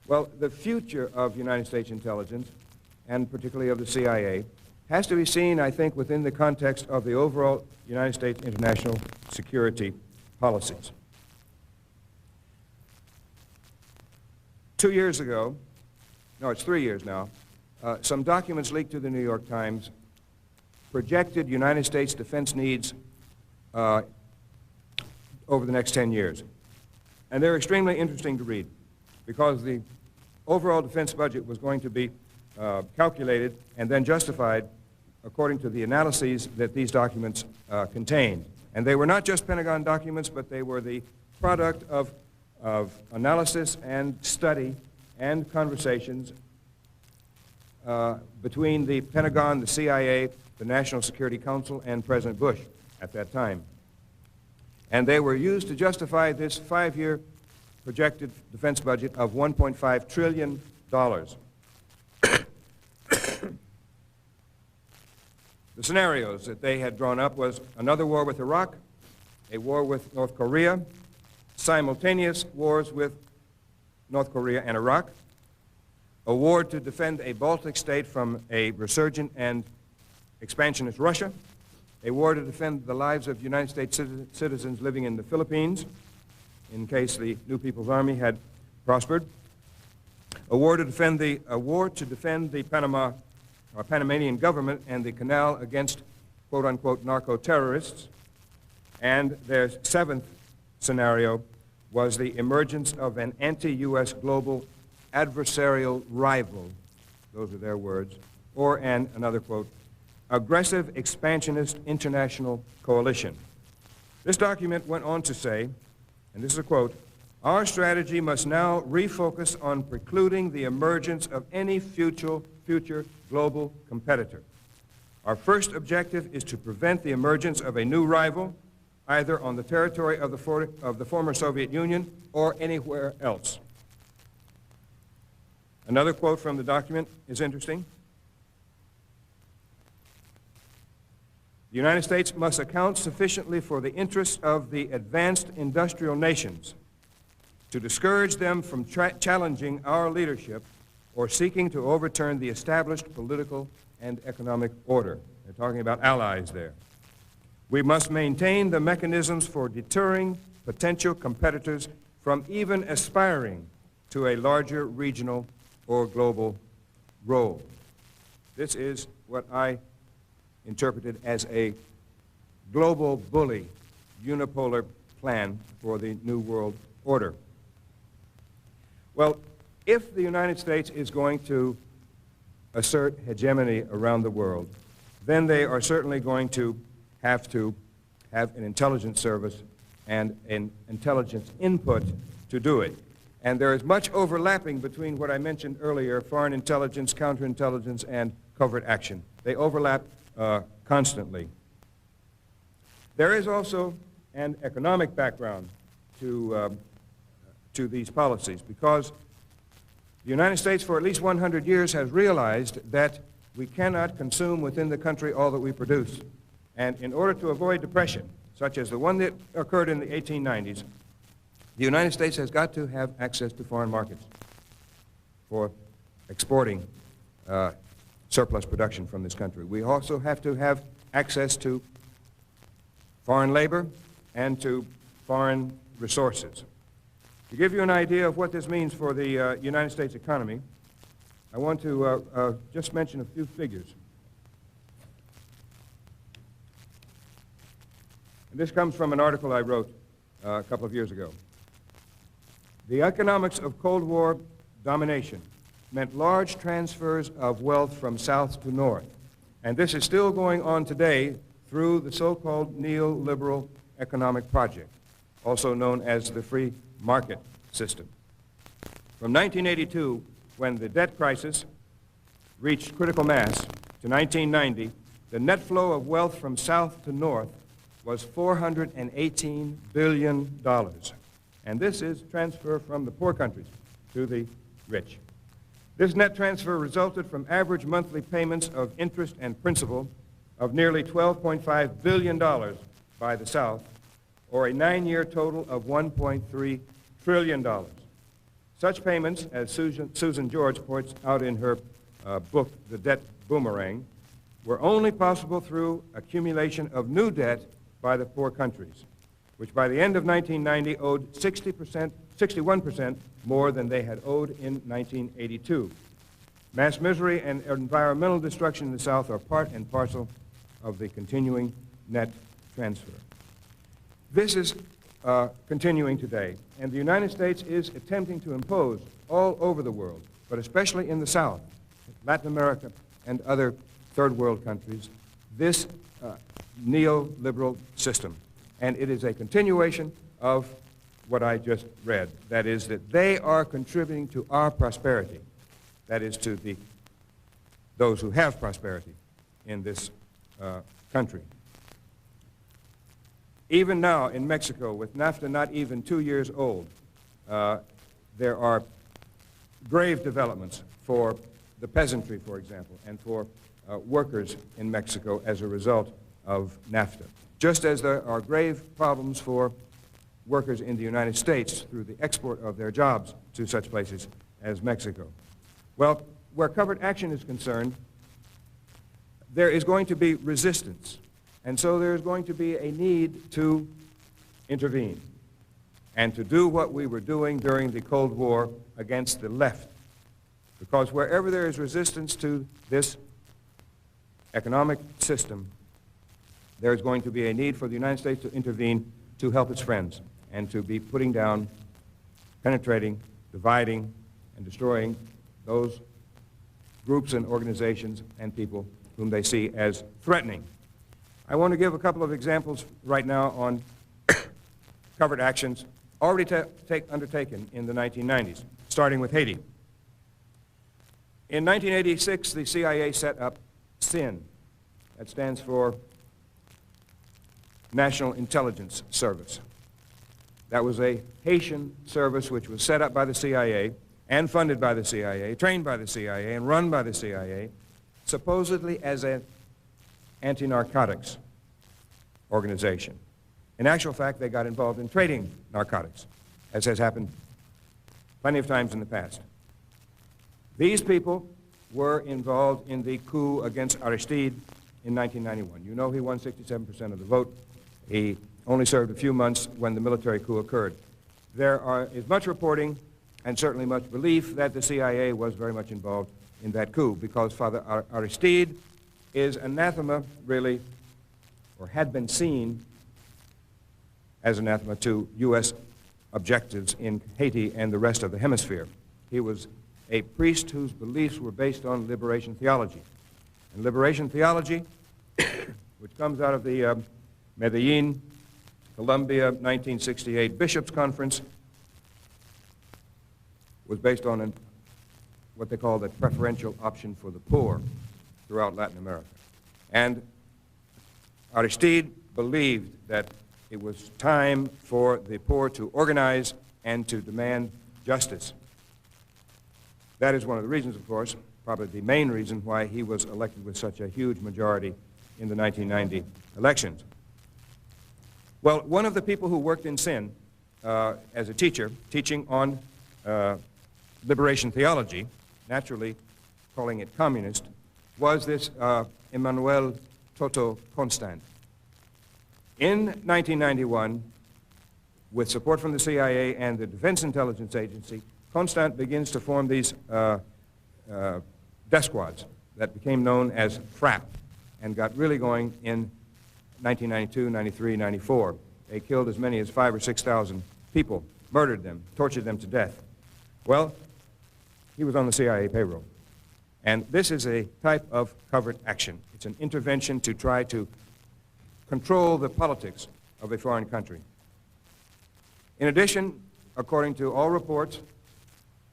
Well, the future of United States intelligence, and particularly of the CIA, has to be seen, I think, within the context of the overall United States international security policies. 2 years ago, no, it's 3 years now, some documents leaked to the New York Times projected United States defense needs over the next 10 years. And they're extremely interesting to read, because the overall defense budget was going to be calculated and then justified according to the analyses that these documents contained. And they were not just Pentagon documents, but they were the product of analysis and study and conversations between the Pentagon, the CIA, the National Security Council, and President Bush at that time. And they were used to justify this 5-year projected defense budget of $1.5 trillion. The scenarios that they had drawn up was another war with Iraq, a war with North Korea, simultaneous wars with North Korea and Iraq, a war to defend a Baltic state from a resurgent and expansionist Russia, a war to defend the lives of United States citizens living in the Philippines, in case the New People's Army had prospered, a war to defend the Panamanian government and the canal against quote-unquote narco-terrorists, and their seventh scenario was the emergence of an anti-U.S. global adversarial rival, those are their words, or another quote, aggressive expansionist international coalition. This document went on to say, and this is a quote, our strategy must now refocus on precluding the emergence of any future global competitor. Our first objective is to prevent the emergence of a new rival, either on the territory of the former Soviet Union or anywhere else. Another quote from the document is interesting. The United States must account sufficiently for the interests of the advanced industrial nations to discourage them from challenging our leadership or seeking to overturn the established political and economic order. They're talking about allies there. We must maintain the mechanisms for deterring potential competitors from even aspiring to a larger regional or global role. This is what I interpreted as a global bully unipolar plan for the New World Order. Well, if the United States is going to assert hegemony around the world, then they are certainly going to have an intelligence service and an intelligence input to do it. And there is much overlapping between what I mentioned earlier, foreign intelligence, counterintelligence, and covert action. They overlap constantly. There is also an economic background to these policies, because the United States for at least 100 years has realized that we cannot consume within the country all that we produce. And in order to avoid depression, such as the one that occurred in the 1890s, the United States has got to have access to foreign markets for exporting surplus production from this country. We also have to have access to foreign labor and to foreign resources. To give you an idea of what this means for the United States economy, I want to just mention a few figures. And this comes from an article I wrote a couple of years ago. The economics of Cold War domination meant large transfers of wealth from south to north. And this is still going on today through the so-called neoliberal economic project, also known as the free market system. From 1982, when the debt crisis reached critical mass, to 1990, the net flow of wealth from south to north was $418 billion. And this is transfer from the poor countries to the rich. This net transfer resulted from average monthly payments of interest and principal of nearly $12.5 billion by the South, or a 9-year total of $1.3 trillion. Such payments, as Susan George points out in her book, The Debt Boomerang, were only possible through accumulation of new debt by the poor countries, which by the end of 1990 owed 61% more than they had owed in 1982. Mass misery and environmental destruction in the South are part and parcel of the continuing net transfer. This is continuing today, and the United States is attempting to impose all over the world, but especially in the South, Latin America, and other third world countries, this neoliberal system. And it is a continuation of what I just read. That is, that they are contributing to our prosperity. That is, to those who have prosperity in this country. Even now in Mexico, with NAFTA not even 2 years old, there are grave developments for the peasantry, for example, and for workers in Mexico as a result of NAFTA. Just as there are grave problems for workers in the United States through the export of their jobs to such places as Mexico. Well, where covert action is concerned, there is going to be resistance. And so there is going to be a need to intervene and to do what we were doing during the Cold War against the left. Because wherever there is resistance to this economic system, there is going to be a need for the United States to intervene to help its friends and to be putting down, penetrating, dividing, and destroying those groups and organizations and people whom they see as threatening. I want to give a couple of examples right now on covert actions already undertaken in the 1990s, starting with Haiti. In 1986, the CIA set up SIN. That stands for National Intelligence Service. That was a Haitian service which was set up by the CIA and funded by the CIA, trained by the CIA, and run by the CIA, supposedly as an anti-narcotics organization. In actual fact, they got involved in trading narcotics, as has happened plenty of times in the past. These people were involved in the coup against Aristide in 1991. You know he won 67% of the vote. He only served a few months when the military coup occurred. There is much reporting and certainly much belief that the CIA was very much involved in that coup because Father Aristide is anathema, really, or had been seen as anathema to U.S. objectives in Haiti and the rest of the hemisphere. He was a priest whose beliefs were based on liberation theology. And liberation theology, which comes out of the Medellin, Colombia, 1968 Bishops' Conference, was based on what they call the preferential option for the poor throughout Latin America. And Aristide believed that it was time for the poor to organize and to demand justice. That is one of the reasons, of course, probably the main reason why he was elected with such a huge majority in the 1990 elections. Well, one of the people who worked in SIN as a teacher, teaching on liberation theology, naturally calling it communist, was this Emmanuel Toto Constant. In 1991, with support from the CIA and the Defense Intelligence Agency, Constant begins to form these death squads that became known as FRAP and got really going in 1992, 93, 94. They killed as many as 5,000 or 6,000 people, murdered them, tortured them to death. Well, he was on the CIA payroll. And this is a type of covert action. It's an intervention to try to control the politics of a foreign country. In addition, according to all reports,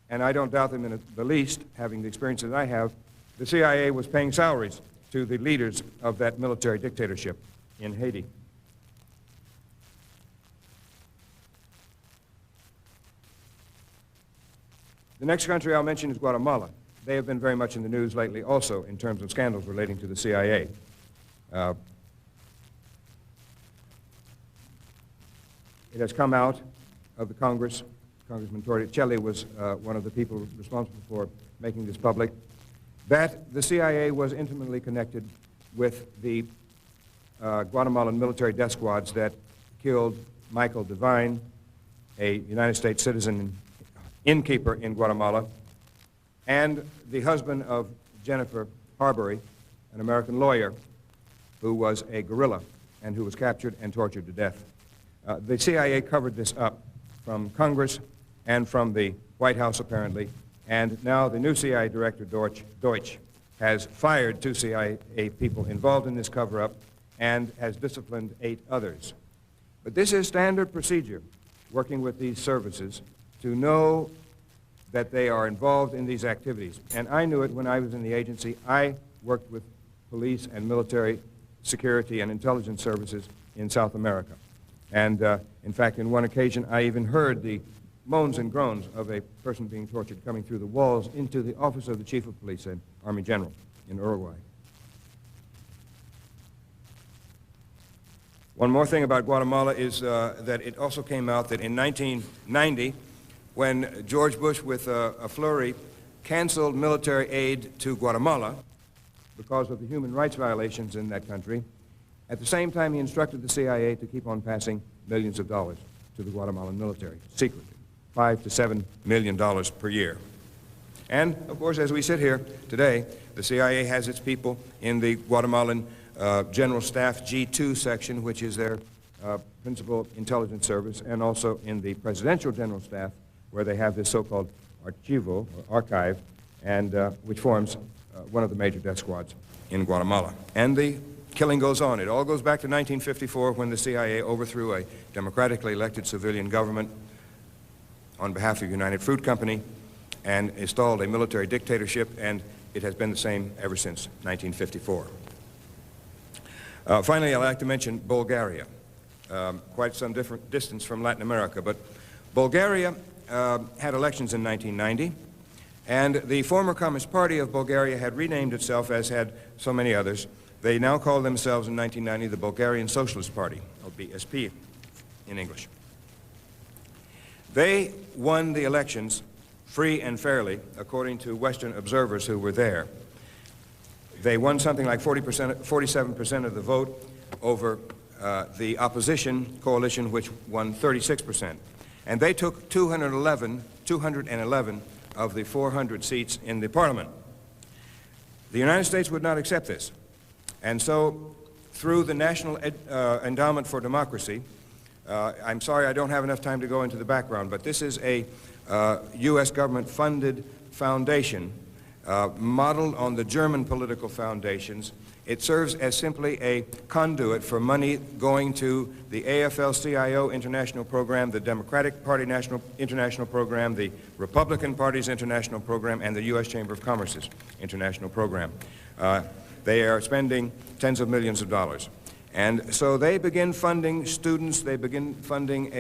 and I don't doubt them in the least, having the experience that I have, the CIA was paying salaries to the leaders of that military dictatorship in Haiti. The next country I'll mention is Guatemala. They have been very much in the news lately also in terms of scandals relating to the CIA. It has come out of the Congress. Congressman Torricelli was one of the people responsible for making this public, that the CIA was intimately connected with the Guatemalan military death squads that killed Michael Devine, a United States citizen innkeeper in Guatemala, and the husband of Jennifer Harbury, an American lawyer who was a guerrilla and who was captured and tortured to death. The CIA covered this up from Congress and from the White House, apparently, and now the new CIA director, Deutsch, has fired 2 CIA people involved in this cover-up and has disciplined 8 others. But this is standard procedure, working with these services, to know that they are involved in these activities. And I knew it when I was in the agency. I worked with police and military security and intelligence services in South America. And in fact, in one occasion, I even heard the moans and groans of a person being tortured coming through the walls into the office of the chief of police, an Army general in Uruguay. One more thing about Guatemala is that it also came out that in 1990, when George Bush, with a flurry, canceled military aid to Guatemala because of the human rights violations in that country. At the same time, he instructed the CIA to keep on passing millions of dollars to the Guatemalan military, secretly, $5 to $7 million per year. And, of course, as we sit here today, the CIA has its people in the Guatemalan General Staff G2 section, which is their principal intelligence service, and also in the Presidential General Staff, where they have this so-called archivo, or archive, and which forms one of the major death squads in Guatemala. And the killing goes on. It all goes back to 1954, when the CIA overthrew a democratically elected civilian government on behalf of United Fruit Company and installed a military dictatorship, and it has been the same ever since 1954. Finally, I'd like to mention Bulgaria. Quite some different distance from Latin America, but Bulgaria had elections in 1990, and the former Communist Party of Bulgaria had renamed itself, as had so many others. They now call themselves in 1990 the Bulgarian Socialist Party, or BSP in English. They won the elections free and fairly, according to Western observers who were there. They won something like 47% of the vote over the opposition coalition, which won 36%. And they took 211 of the 400 seats in the parliament. The United States would not accept this. And so, through the National Endowment for Democracy, I'm sorry I don't have enough time to go into the background, but this is a U.S. government-funded foundation modeled on the German political foundations. It serves as simply a conduit for money going to the AFL-CIO International Program, the Democratic Party International Program, the Republican Party's International Program, and the U.S. Chamber of Commerce's International Program. They are spending tens of millions of dollars. And so they begin funding students, they begin funding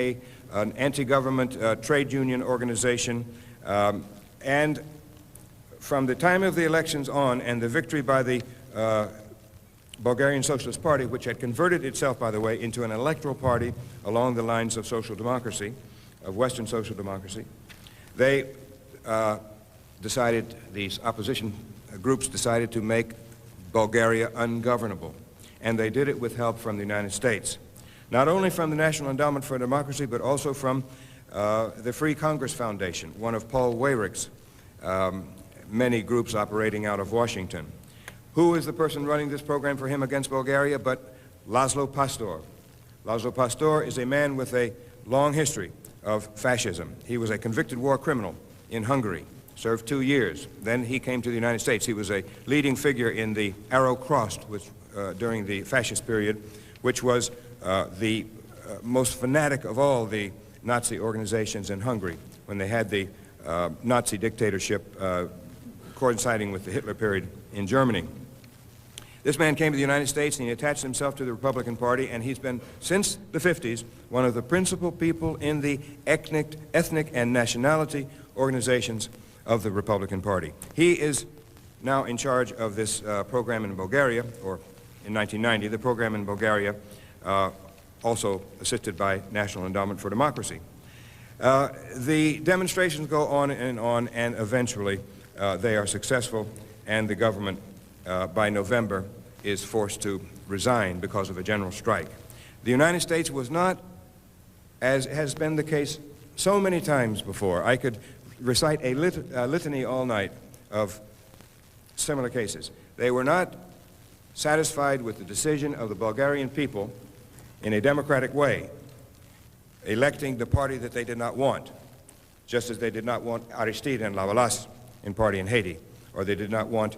an anti-government trade union organization, and from the time of the elections on, and the victory by the Bulgarian Socialist Party, which had converted itself, by the way, into an electoral party along the lines of social democracy, of Western social democracy, they decided, these opposition groups decided to make Bulgaria ungovernable. And they did it with help from the United States. Not only from the National Endowment for Democracy, but also from the Free Congress Foundation, one of Paul Weyrich's many groups operating out of Washington. Who is the person running this program for him against Bulgaria but Laszlo Pastor? Laszlo Pastor is a man with a long history of fascism. He was a convicted war criminal in Hungary, served 2 years. Then he came to the United States. He was a leading figure in the Arrow Crossed, which during the fascist period, which was the most fanatic of all the Nazi organizations in Hungary when they had the Nazi dictatorship coinciding with the Hitler period in Germany. This man came to the United States and he attached himself to the Republican Party, and he's been, since the 50s, one of the principal people in the ethnic and nationality organizations of the Republican Party. He is now in charge of this program in Bulgaria, or in 1990, the program in Bulgaria, also assisted by National Endowment for Democracy. The demonstrations go on, and eventually they are successful, and the government, by November, is forced to resign because of a general strike. The United States was not, as has been the case so many times before. I could recite a litany all night of similar cases. They were not satisfied with the decision of the Bulgarian people in a democratic way, electing the party that they did not want, just as they did not want Aristide and Lavalas in party in Haiti, or they did not want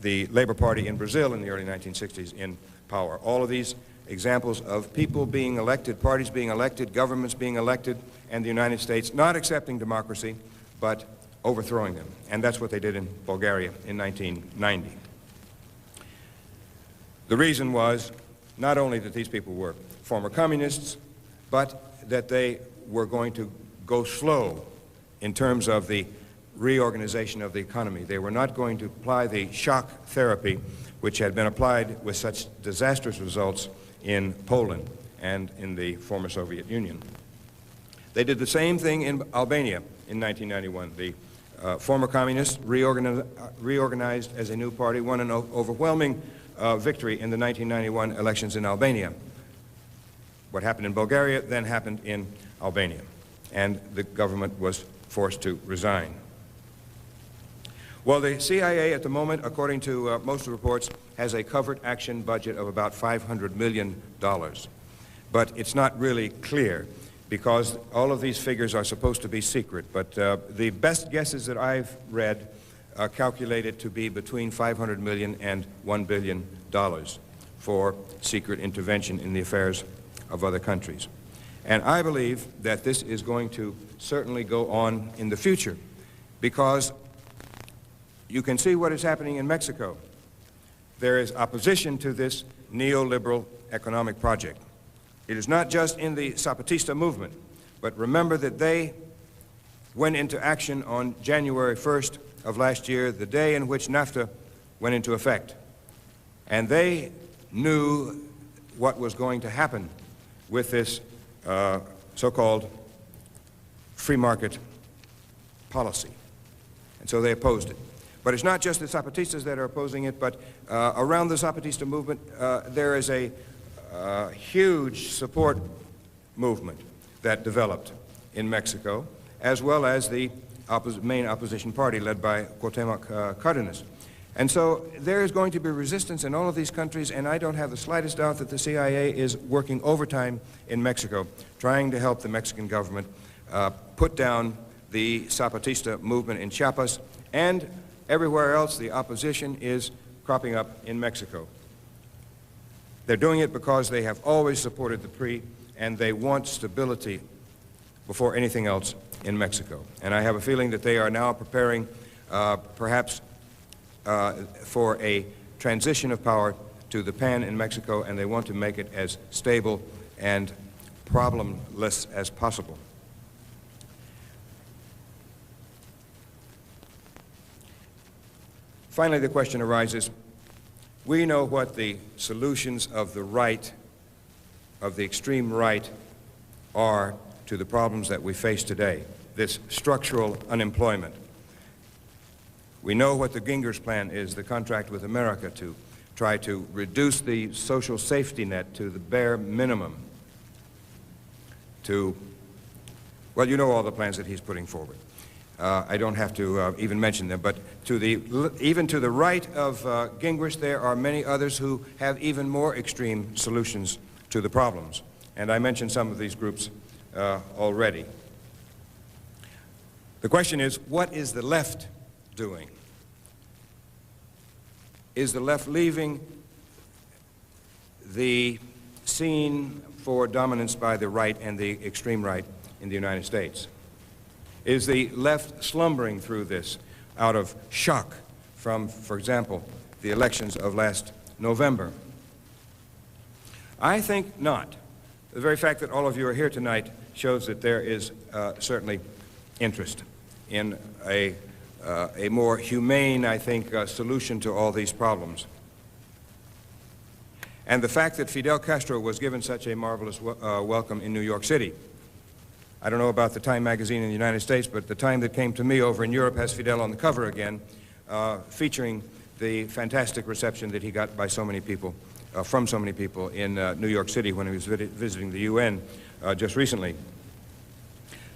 the Labor Party in Brazil in the early 1960s in power. All of these examples of people being elected, parties being elected, governments being elected, and the United States not accepting democracy, but overthrowing them. And that's what they did in Bulgaria in 1990. The reason was not only that these people were former communists, but that they were going to go slow in terms of the reorganization of the economy. They were not going to apply the shock therapy which had been applied with such disastrous results in Poland and in the former Soviet Union. They did the same thing in Albania in 1991. The Former communists reorganized as a new party, won an overwhelming victory in the 1991 elections in Albania. What happened in Bulgaria then happened in Albania, and the government was forced to resign. Well, the CIA at the moment, according to most reports, has a covert action budget of about $500 million. But it's not really clear because all of these figures are supposed to be secret. But the best guesses that I've read calculate it to be between $500 million and $1 billion for secret intervention in the affairs of other countries. And I believe that this is going to certainly go on in the future because you can see what is happening in Mexico. There is opposition to this neoliberal economic project. It is not just in the Zapatista movement, but remember that they went into action on January 1st of last year, the day in which NAFTA went into effect. And they knew what was going to happen with this so-called free market policy. And so they opposed it. But it's not just the Zapatistas that are opposing it, but around the Zapatista movement, there is a huge support movement that developed in Mexico, as well as the main opposition party led by Cuauhtémoc Cárdenas. And so there is going to be resistance in all of these countries, and I don't have the slightest doubt that the CIA is working overtime in Mexico, trying to help the Mexican government put down the Zapatista movement in Chiapas, and everywhere else the opposition is cropping up in Mexico. They're doing it because they have always supported the PRI, and they want stability before anything else in Mexico. And I have a feeling that they are now preparing perhaps for a transition of power to the PAN in Mexico, and they want to make it as stable and problemless as possible. Finally, the question arises, we know what the solutions of the right, of the extreme right, are to the problems that we face today, this structural unemployment. We know what the Gingrich Plan is, the contract with America to try to reduce the social safety net to the bare minimum, to, well, you know all the plans that he's putting forward. I don't have to even mention them, but even to the right of Gingrich, there are many others who have even more extreme solutions to the problems. And I mentioned some of these groups already. The question is, what is the left doing? Is the left leaving the scene for dominance by the right and the extreme right in the United States? Is the left slumbering through this out of shock from, for example, the elections of last November? I think not. The very fact that all of you are here tonight shows that there is certainly interest in a more humane, I think, solution to all these problems. And the fact that Fidel Castro was given such a marvelous welcome in New York City. I don't know about the Time magazine in the United States, but the Time that came to me over in Europe has Fidel on the cover again, featuring the fantastic reception that he got by so many people, from so many people in New York City when he was visiting the UN just recently.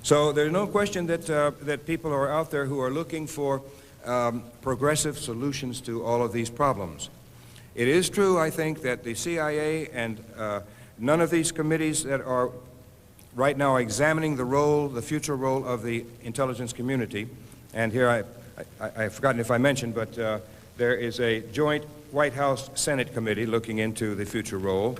So there's no question that, that people are out there who are looking for progressive solutions to all of these problems. It is true, I think, that the CIA and none of these committees that are right now examining the role, the future role of the intelligence community, and here I've forgotten if I mentioned, but there is a joint White House-Senate committee looking into the future role.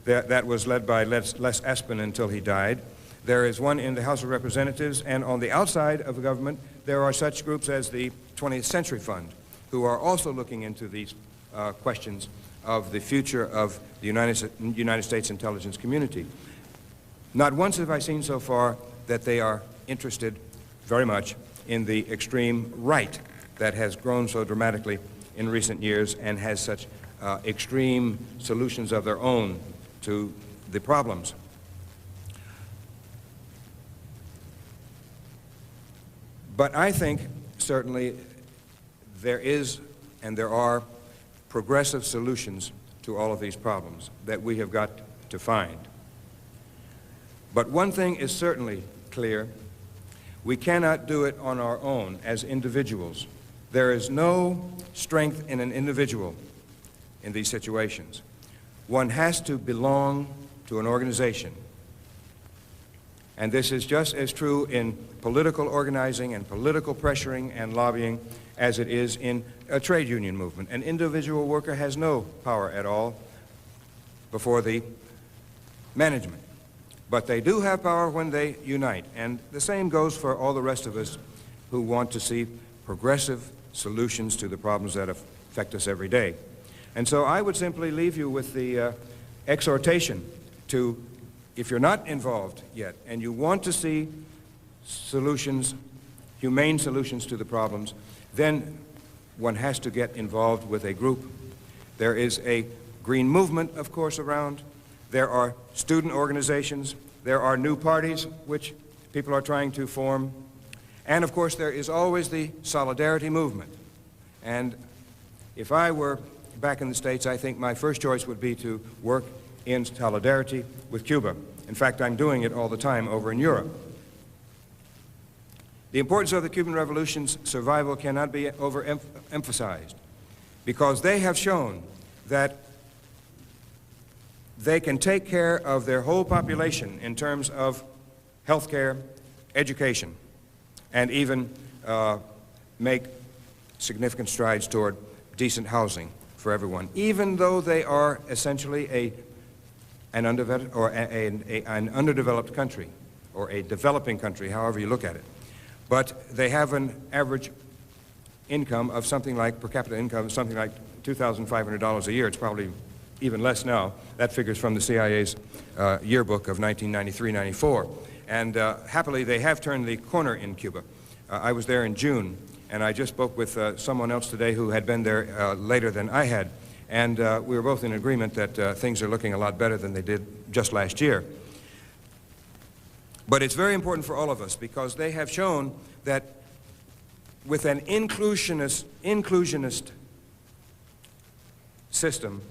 That was led by Les Aspin until he died. There is one in the House of Representatives, and on the outside of the government, there are such groups as the 20th Century Fund, who are also looking into these questions of the future of the United States intelligence community. Not once have I seen so far that they are interested very much in the extreme right that has grown so dramatically in recent years and has such extreme solutions of their own to the problems. But I think certainly there is and there are progressive solutions to all of these problems that we have got to find. But one thing is certainly clear: we cannot do it on our own as individuals. There is no strength in an individual in these situations. One has to belong to an organization. And this is just as true in political organizing and political pressuring and lobbying as it is in a trade union movement. An individual worker has no power at all before the management. But they do have power when they unite. And the same goes for all the rest of us who want to see progressive solutions to the problems that affect us every day. And so I would simply leave you with the exhortation to, if you're not involved yet and you want to see solutions, humane solutions to the problems, then one has to get involved with a group. There is a green movement, of course, around. There are student organizations. There are new parties which people are trying to form. And, of course, there is always the solidarity movement. And if I were back in the States, I think my first choice would be to work in solidarity with Cuba. In fact, I'm doing it all the time over in Europe. The importance of the Cuban Revolution's survival cannot be overemphasized, because they have shown that they can take care of their whole population in terms of health care, education, and even make significant strides toward decent housing for everyone, even though they are essentially an underdeveloped country, or a developing country, however you look at it. But they have an average income of something like, per capita income of something like $2,500 a year. It's probably even less now. That figures from the CIA's yearbook of 1993-94. And happily, they have turned the corner in Cuba. I was there in June, and I just spoke with someone else today who had been there later than I had. And we were both in agreement that things are looking a lot better than they did just last year. But it's very important for all of us, because they have shown that with an inclusionist system,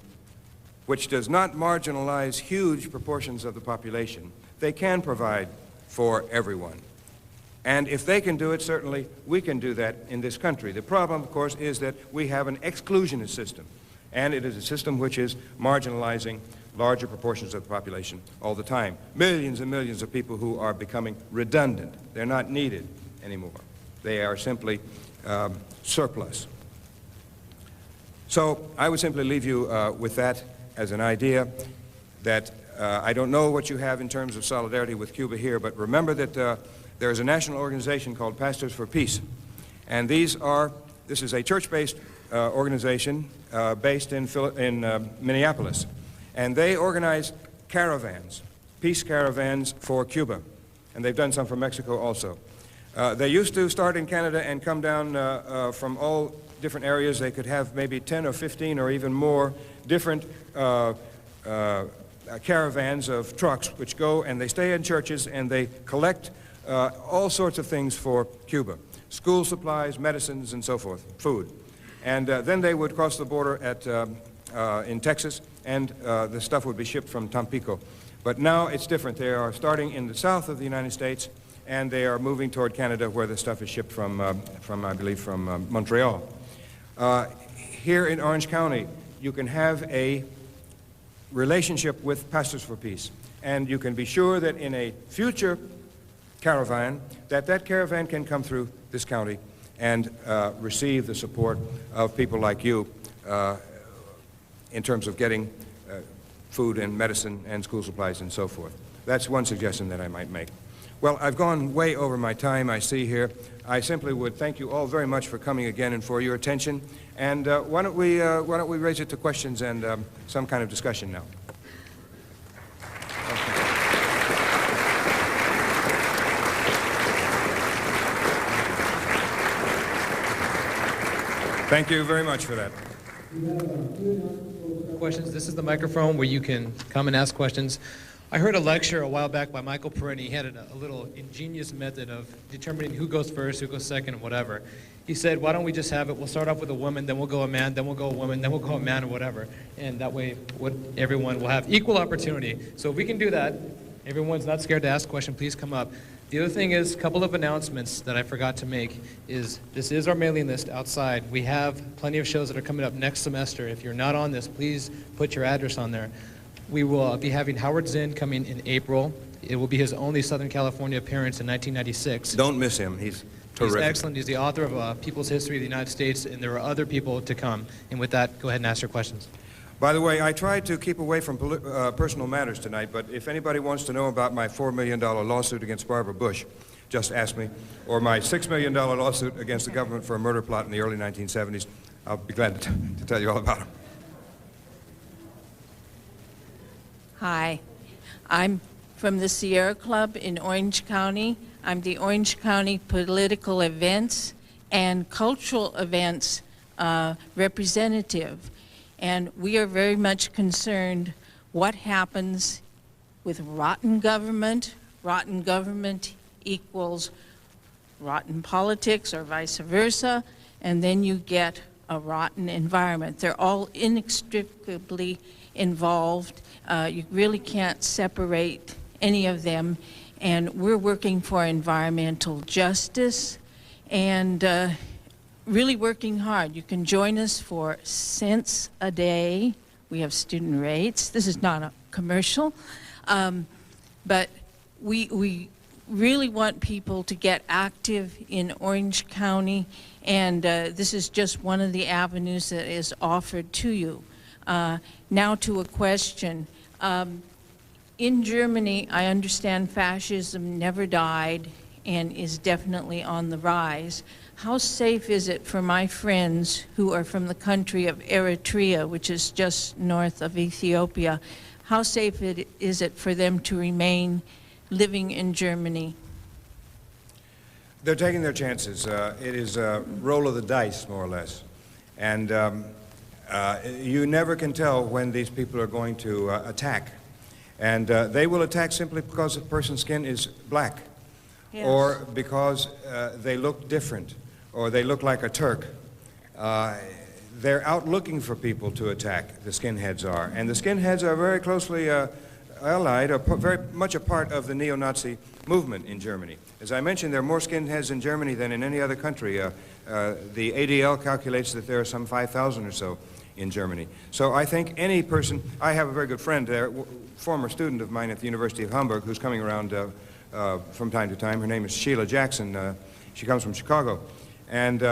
which does not marginalize huge proportions of the population, they can provide for everyone. And if they can do it, certainly we can do that in this country. The problem, of course, is that we have an exclusionist system, and it is a system which is marginalizing larger proportions of the population all the time. Millions and millions of people who are becoming redundant. They're not needed anymore. They are simply surplus. So I would simply leave you with that as an idea, that I don't know what you have in terms of solidarity with Cuba here, but remember that there is a national organization called Pastors for Peace. And this is a church-based organization based in Minneapolis. And they organize caravans, peace caravans for Cuba. And they've done some for Mexico also. They used to start in Canada and come down from all different areas. They could have maybe 10 or 15 or even more different caravans of trucks which go and they stay in churches and they collect all sorts of things for Cuba. School supplies, medicines, and so forth, food. And then they would cross the border in Texas, and the stuff would be shipped from Tampico. But now it's different. They are starting in the south of the United States, and they are moving toward Canada, where the stuff is shipped from I believe, from Montreal. Here in Orange County, you can have a relationship with Pastors for Peace, and you can be sure that in a future caravan, that caravan can come through this county and receive the support of people like you in terms of getting food and medicine and school supplies and so forth. That's one suggestion that I might make. Well, I've gone way over my time, I see here. I simply would thank you all very much for coming again and for your attention. And why don't we raise it to questions and some kind of discussion now. Thank you very much for that. Questions. This is the microphone where you can come and ask questions. I heard a lecture a while back by Michael Perini. He had a little ingenious method of determining who goes first, who goes second, and whatever. He said, why don't we just have it, we'll start off with a woman, then we'll go a man, then we'll go a woman, then we'll go a man, or whatever. And that way, everyone will have equal opportunity. So if we can do that, everyone's not scared to ask a question, please come up. The other thing is, a couple of announcements that I forgot to make is, this is our mailing list outside. We have plenty of shows that are coming up next semester. If you're not on this, please put your address on there. We will be having Howard Zinn coming in April. It will be his only Southern California appearance in 1996. Don't miss him. He's terrific. He's excellent. He's the author of People's History of the United States, and there are other people to come. And with that, go ahead and ask your questions. By the way, I tried to keep away from personal matters tonight, but if anybody wants to know about my $4 million lawsuit against Barbara Bush, just ask me, or my $6 million lawsuit against the government for a murder plot in the early 1970s, I'll be glad to tell you all about them. Hi, I'm from the Sierra Club in Orange County. I'm the Orange County Political Events and Cultural Events representative. And we are very much concerned what happens with rotten government. Rotten government equals rotten politics or vice versa, and then you get a rotten environment. They're all inextricably involved. You really can't separate any of them, and we're working for environmental justice and really working hard. You can join us for cents a day. We have student rates. This is not a commercial, but we really want people to get active in Orange County, and this is just one of the avenues that is offered to you. Now to a question. In Germany, I understand fascism never died and is definitely on the rise. How safe is it for my friends who are from the country of Eritrea, which is just north of Ethiopia? How safe is it for them to remain living in Germany? They're taking their chances. It is a roll of the dice, more or less. And you never can tell when these people are going to attack. And they will attack simply because a person's skin is black, yes, or because they look different, or they look like a Turk. They're out looking for people to attack, the skinheads are. And the skinheads are very closely allied, or very much a part of the neo-Nazi movement in Germany. As I mentioned, there are more skinheads in Germany than in any other country. The ADL calculates that there are some 5,000 or so in Germany. So I think any person, I have a very good friend there, former student of mine at the University of Hamburg, who's coming around from time to time. Her name is Sheila Jackson. She comes from Chicago. And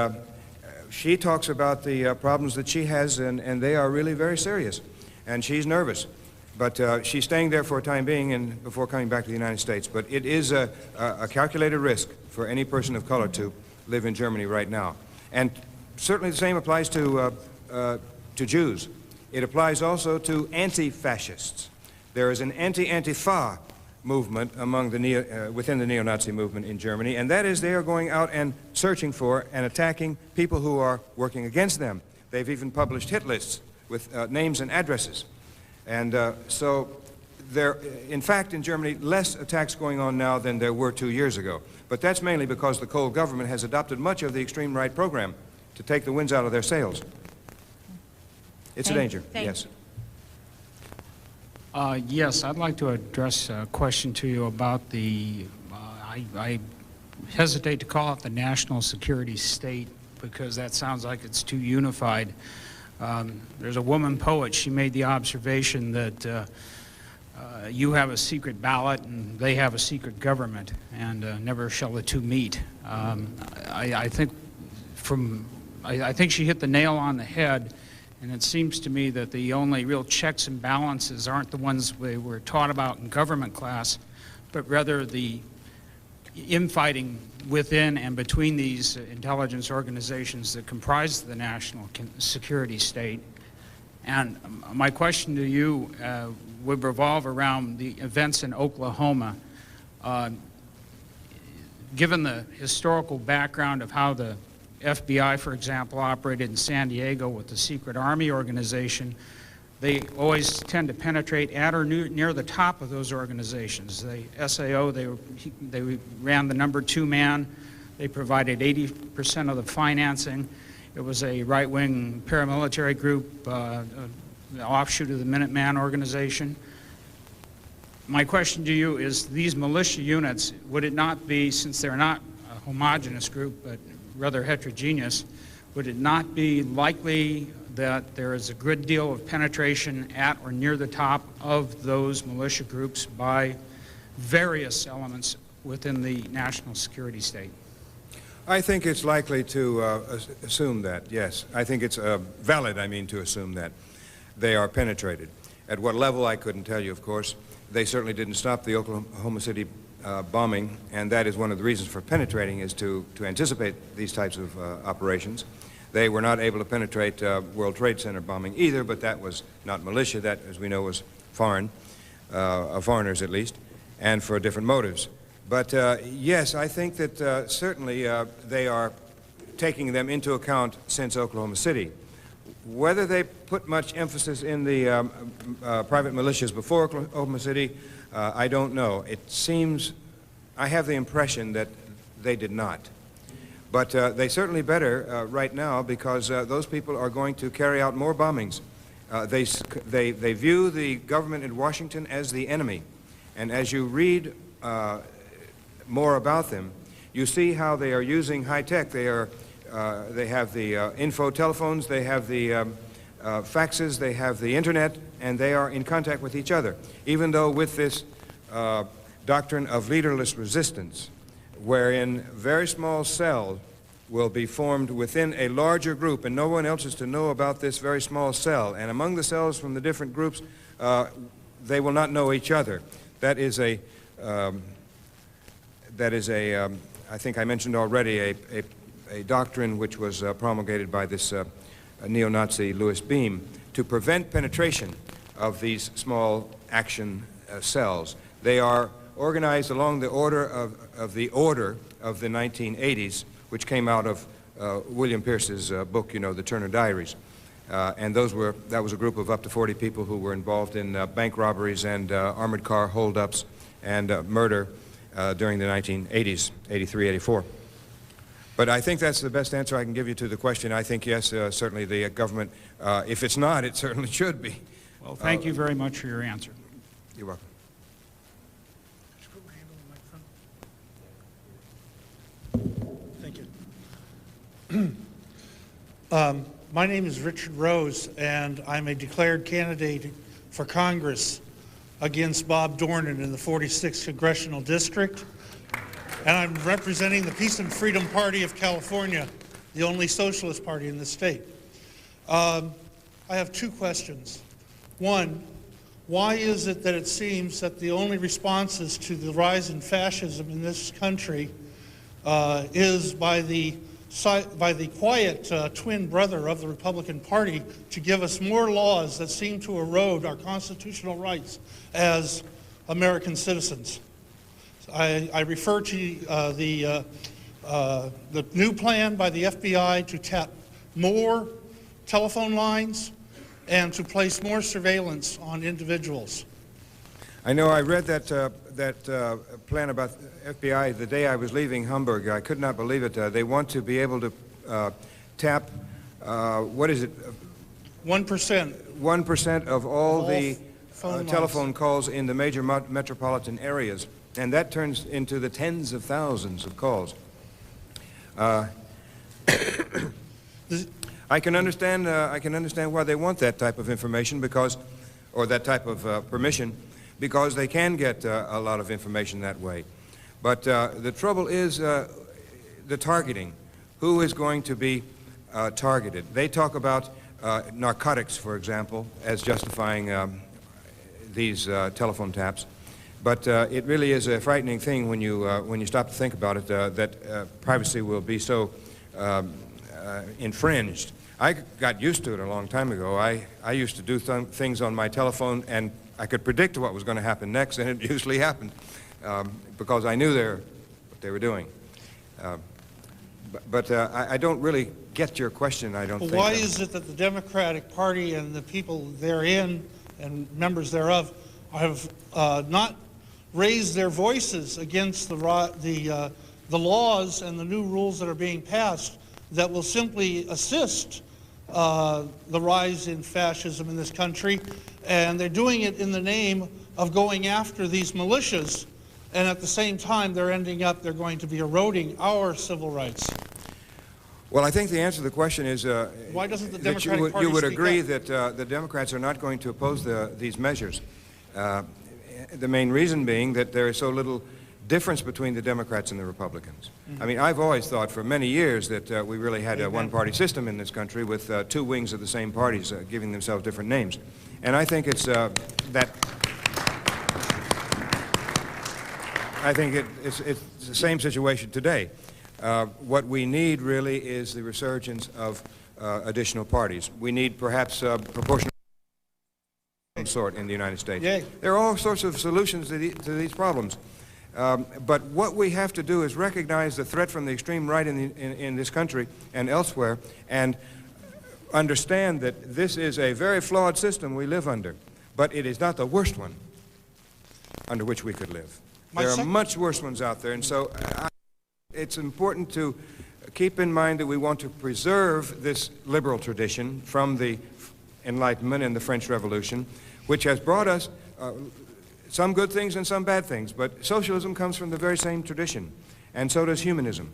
she talks about the problems that she has, and they are really very serious. And she's nervous. But she's staying there for a time being and before coming back to the United States. But it is a calculated risk for any person of color to live in Germany right now. And certainly the same applies to Jews. It applies also to anti-fascists. There is an anti-Antifa movement among the within the neo-Nazi movement in Germany, and that is they are going out and searching for and attacking people who are working against them. They've even published hit lists with names and addresses. And so there, in fact, in Germany, less attacks going on now than there were 2 years ago. But that's mainly because the Kohl government has adopted much of the extreme right program to take the winds out of their sails. It's a danger, yes. Yes, I'd like to address a question to you about the, I hesitate to call it the national security state because that sounds like it's too unified. There's a woman poet, she made the observation that you have a secret ballot and they have a secret government, and never shall the two meet. I think she hit the nail on the head, and it seems to me that the only real checks and balances aren't the ones we were taught about in government class, but rather the infighting within and between these intelligence organizations that comprise the national security state. And my question to you would revolve around the events in Oklahoma. Given the historical background of how the FBI, for example, operated in San Diego with the secret army organization, they always tend to penetrate at or near the top of those organizations. The SAO, they ran the number 2 man. They provided 80% of the financing. It was a right-wing paramilitary group, the offshoot of the Minuteman organization. My question to you is, these militia units, would it not be, since they're not a homogeneous group, but rather heterogeneous, would it not be likely that there is a good deal of penetration at or near the top of those militia groups by various elements within the national security state? I think it's likely to assume that, yes. I think it's valid, to assume that they are penetrated. At what level, I couldn't tell you, of course. They certainly didn't stop the Oklahoma City bombing, and that is one of the reasons for penetrating, is to anticipate these types of operations. They were not able to penetrate World Trade Center bombing either, but that was not militia. That, as we know, was foreign, foreigners at least, and for different motives. But yes, I think that certainly they are taking them into account since Oklahoma City. Whether they put much emphasis in the private militias before Oklahoma City, I don't know. It seems, I have the impression that they did not. But they certainly better right now, because those people are going to carry out more bombings. They view the government in Washington as the enemy. And as you read more about them, you see how they are using high tech. They have the info telephones, they have the faxes, they have the internet, and they are in contact with each other. Even though with this doctrine of leaderless resistance, wherein very small cells will be formed within a larger group, and no one else is to know about this very small cell. And among the cells from the different groups, they will not know each other. That is a, I think I mentioned already, a doctrine which was promulgated by this neo-Nazi Louis Beam to prevent penetration of these small action cells. They are organized along the order of the 1980s, which came out of William Pierce's book, you know, The Turner Diaries. And that was a group of up to 40 people who were involved in bank robberies and armored car holdups and murder during the 1980s, 83, 84. But I think that's the best answer I can give you to the question. I think, yes, certainly the government, if it's not, it certainly should be. Well, thank you very much for your answer. You're welcome. Thank you. My name is Richard Rose, and I'm a declared candidate for Congress against Bob Dornan in the 46th Congressional District. And I'm representing the Peace and Freedom Party of California, the only socialist party in the state. I have two questions. One, why is it that it seems that the only responses to the rise in fascism in this country is by the quiet twin brother of the Republican Party to give us more laws that seem to erode our constitutional rights as American citizens? I refer to the new plan by the FBI to tap more telephone lines and to place more surveillance on individuals. I know I read that plan about FBI the day I was leaving Hamburg. I could not believe it. They want to be able to tap, what is it? 1%. 1% of all the telephone calls in the major metropolitan areas. And that turns into the tens of thousands of calls. I can understand why they want that type of information, because, or that type of permission, because they can get a lot of information that way. But the trouble is the targeting. Who is going to be targeted? They talk about narcotics, for example, as justifying these telephone taps. But it really is a frightening thing when you stop to think about it, that privacy will be so infringed. I got used to it a long time ago. I used to do things on my telephone, and I could predict what was going to happen next, and it usually happened because I knew what they were doing. But I don't really get your question, I don't Well, think. why is it that the Democratic Party and the people therein and members thereof have not raised their voices against the laws and the new rules that are being passed that will simply assist the rise in fascism in this country? And they're doing it in the name of going after these militias, and at the same time they're going to be eroding our civil rights. Well, I think the answer to the question is Why doesn't the that Democratic Party you would speak agree up? that the Democrats are not going to oppose these measures. The main reason being that there is so little difference between the Democrats and the Republicans. I mean, I've always thought for many years that we really had a one-party system in this country with two wings of the same parties giving themselves different names. And I think it's it's the same situation today. What we need really is the resurgence of additional parties. We need perhaps proportional of some sort in the United States. Yay. There are all sorts of solutions to these problems. But what we have to do is recognize the threat from the extreme right in this country and elsewhere, and understand that this is a very flawed system we live under, but it is not the worst one under which we could live. There are much worse ones out there, and so it's important to keep in mind that we want to preserve this liberal tradition from the Enlightenment and the French Revolution, which has brought us some good things and some bad things, but socialism comes from the very same tradition, and so does humanism.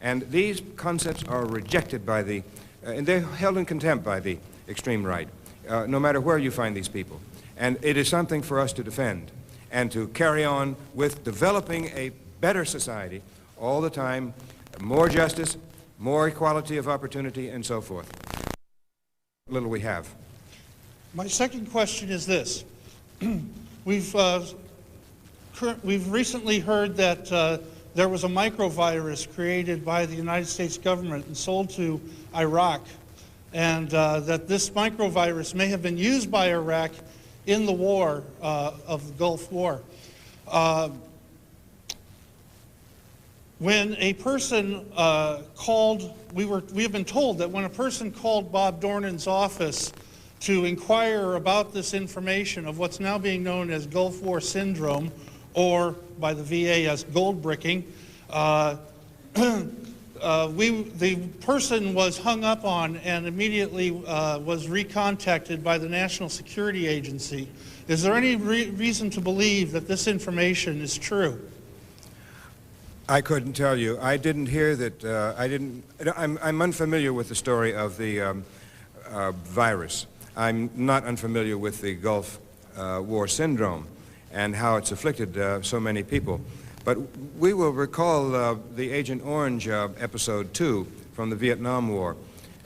And these concepts are rejected by and they're held in contempt by the extreme right, no matter where you find these people. And it is something for us to defend and to carry on with developing a better society all the time, more justice, more equality of opportunity, and so forth. Little we have. My second question is this. We've recently heard that there was a microvirus created by the United States government and sold to Iraq, and that this microvirus may have been used by Iraq in the war of the Gulf War. When a person called, we have been told that when a person called Bob Dornan's office to inquire about this information of what's now being known as Gulf War syndrome, or by the VA as gold bricking, the person was hung up on and immediately was recontacted by the National Security Agency. Is there any reason to believe that this information is true? I couldn't tell you. I didn't hear that. I'm unfamiliar with the story of the virus. I'm not unfamiliar with the Gulf War syndrome and how it's afflicted so many people. But we will recall the Agent Orange episode 2 from the Vietnam War.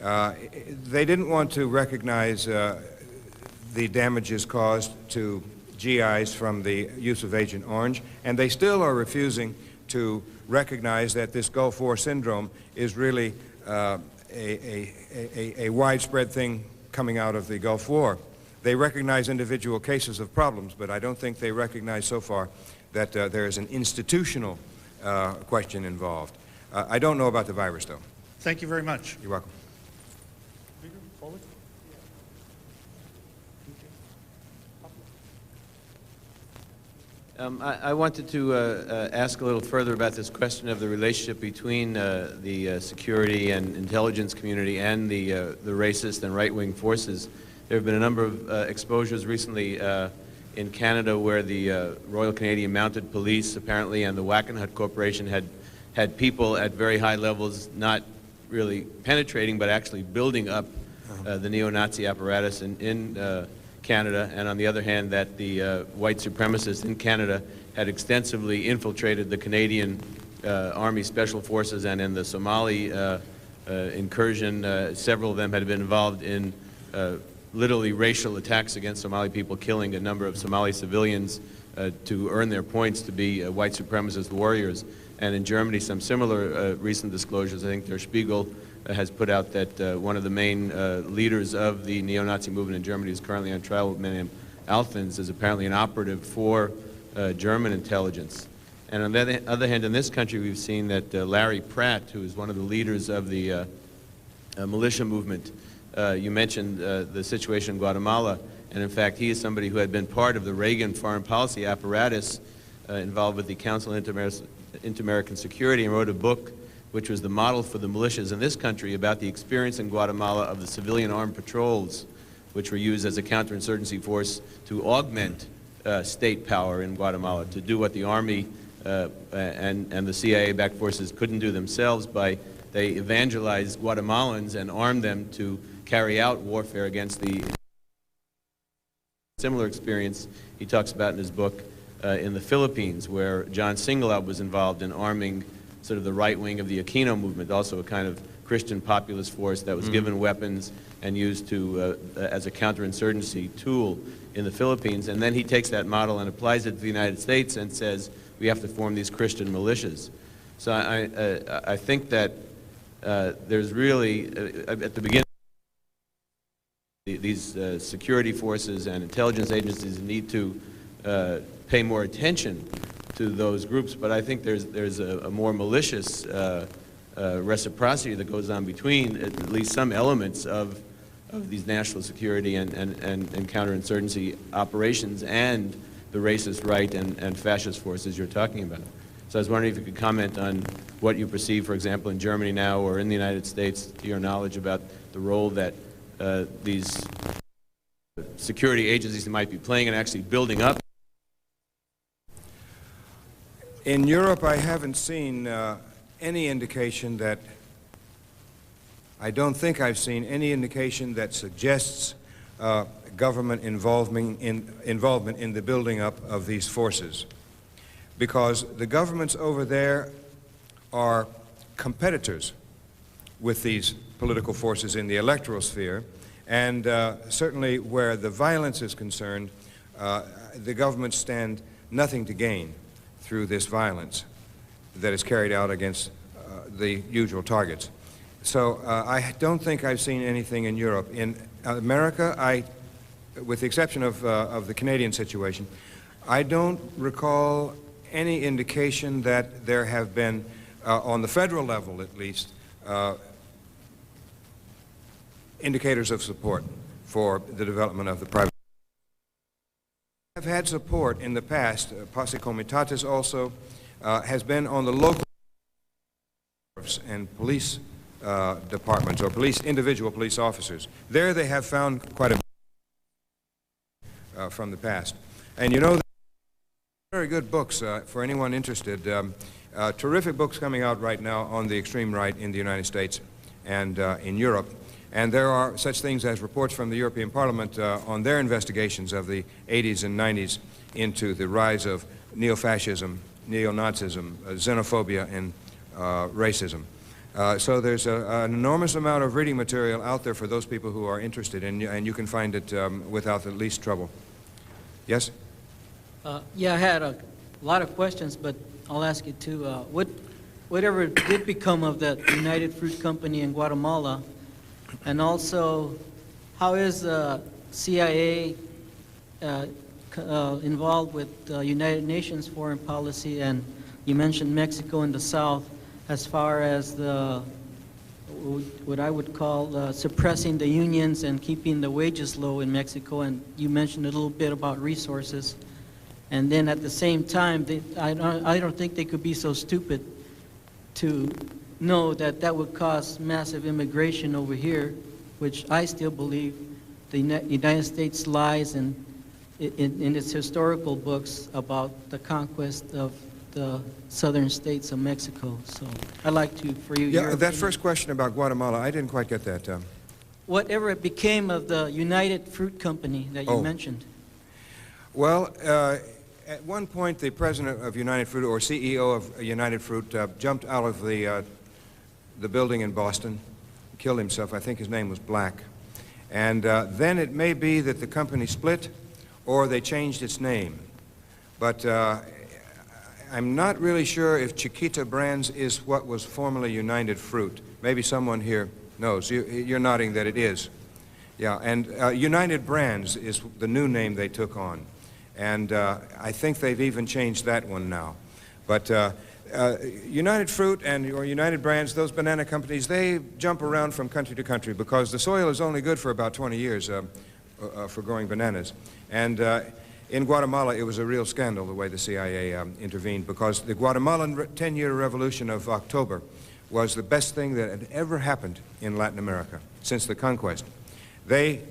They didn't want to recognize the damages caused to GIs from the use of Agent Orange, and they still are refusing to recognize that this Gulf War syndrome is really a widespread thing coming out of the Gulf War. They recognize individual cases of problems, but I don't think they recognize so far that there is an institutional question involved. I don't know about the virus, though. Thank you very much. You're welcome. I wanted to ask a little further about this question of the relationship between the security and intelligence community and the racist and right-wing forces. There have been a number of exposures recently in Canada where the Royal Canadian Mounted Police apparently and the Wackenhut Corporation had people at very high levels not really penetrating but actually building up the neo-Nazi apparatus in Canada, and on the other hand that the white supremacists in Canada had extensively infiltrated the Canadian Army Special Forces, and in the Somali incursion several of them had been involved in literally racial attacks against Somali people, killing a number of Somali civilians to earn their points to be white supremacist warriors. And in Germany, some similar recent disclosures. I think Der Spiegel has put out that one of the main leaders of the neo-Nazi movement in Germany is currently on trial with a man named Alphins, is apparently an operative for German intelligence. And on the other hand, in this country, we've seen that Larry Pratt, who is one of the leaders of the militia movement, you mentioned the situation in Guatemala, and in fact, he is somebody who had been part of the Reagan foreign policy apparatus involved with the Council of Inter-American Security, and wrote a book which was the model for the militias in this country about the experience in Guatemala of the civilian armed patrols, which were used as a counterinsurgency force to augment state power in Guatemala, to do what the Army and the CIA-backed forces couldn't do themselves. They evangelized Guatemalans and armed them to carry out warfare against the similar experience he talks about in his book in the Philippines, where John Singalab was involved in arming sort of the right wing of the Aquino movement, also a kind of Christian populist force that was given weapons and used to as a counterinsurgency tool in the Philippines. And then he takes that model and applies it to the United States and says we have to form these Christian militias. So I think that there's really, at the beginning, these security forces and intelligence agencies need to pay more attention to those groups, but I think there's a more malicious reciprocity that goes on between at least some elements of these national security and counterinsurgency operations and the racist right and fascist forces you're talking about. So I was wondering if you could comment on what you perceive, for example, in Germany now or in the United States, to your knowledge about the role that these security agencies might be playing and actually building up. In Europe, I haven't seen any indication that, I don't think I've seen any indication that suggests government involvement in the building up of these forces. Because the governments over there are competitors with these political forces in the electoral sphere, and certainly where the violence is concerned, the governments stand nothing to gain through this violence that is carried out against the usual targets. So I don't think I've seen anything in Europe. In America, with the exception of the Canadian situation, I don't recall any indication that there have been, on the federal level at least, indicators of support for the development of the private. Have had support in the past. Posse Comitatus also has been on the local and police departments or individual police officers. There they have found quite a bit from the past. And you know, very good books for anyone interested. Terrific books coming out right now on the extreme right in the United States and in Europe. And there are such things as reports from the European Parliament on their investigations of the 80s and 90s into the rise of neo-fascism, neo-Nazism, xenophobia, and racism. So there's an enormous amount of reading material out there for those people who are interested, and you can find it without the least trouble. Yes? Yeah, I had a lot of questions, but I'll ask you too. Whatever did become of that United Fruit Company in Guatemala? And also, how is the CIA involved with the United Nations foreign policy? And you mentioned Mexico in the South as far as what I would call suppressing the unions and keeping the wages low in Mexico. And you mentioned a little bit about resources. And then at the same time, I don't think they could be so stupid to know that that would cause massive immigration over here, which I still believe the United States lies in its historical books about the conquest of the southern states of Mexico. So I'd like to, for you. Yeah, that first question about Guatemala, I didn't quite get that. Whatever it became of the United Fruit Company that you mentioned. Well, at one point, the president of United Fruit, or CEO of United Fruit, jumped out of the building in Boston, killed himself. I think his name was Black. And then it may be that the company split or they changed its name. But I'm not really sure if Chiquita Brands is what was formerly United Fruit. Maybe someone here knows. You're nodding that it is. Yeah, and United Brands is the new name they took on. And I think they've even changed that one now. But United Fruit or United Brands, those banana companies, they jump around from country to country because the soil is only good for about 20 years for growing bananas. And in Guatemala, it was a real scandal the way the CIA intervened, because the Guatemalan 10-year revolution of October was the best thing that had ever happened in Latin America since the conquest. They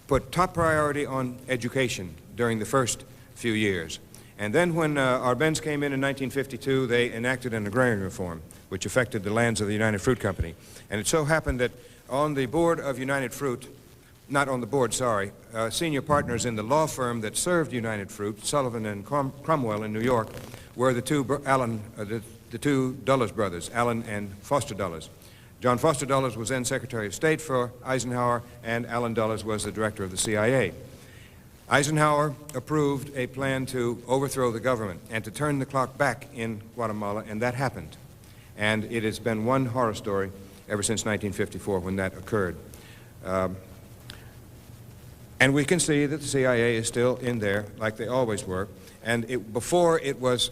put top priority on education during the first few years. And then when Arbenz came in 1952, they enacted an agrarian reform, which affected the lands of the United Fruit Company. And it so happened that on the board of United Fruit, not on the board, sorry, senior partners in the law firm that served United Fruit, Sullivan and Cromwell in New York, were the two Dulles brothers, Allen and Foster Dulles. John Foster Dulles was then Secretary of State for Eisenhower, and Allen Dulles was the director of the CIA. Eisenhower approved a plan to overthrow the government and to turn the clock back in Guatemala, and that happened. And it has been one horror story ever since 1954 when that occurred. And we can see that the CIA is still in there like they always were. And before it was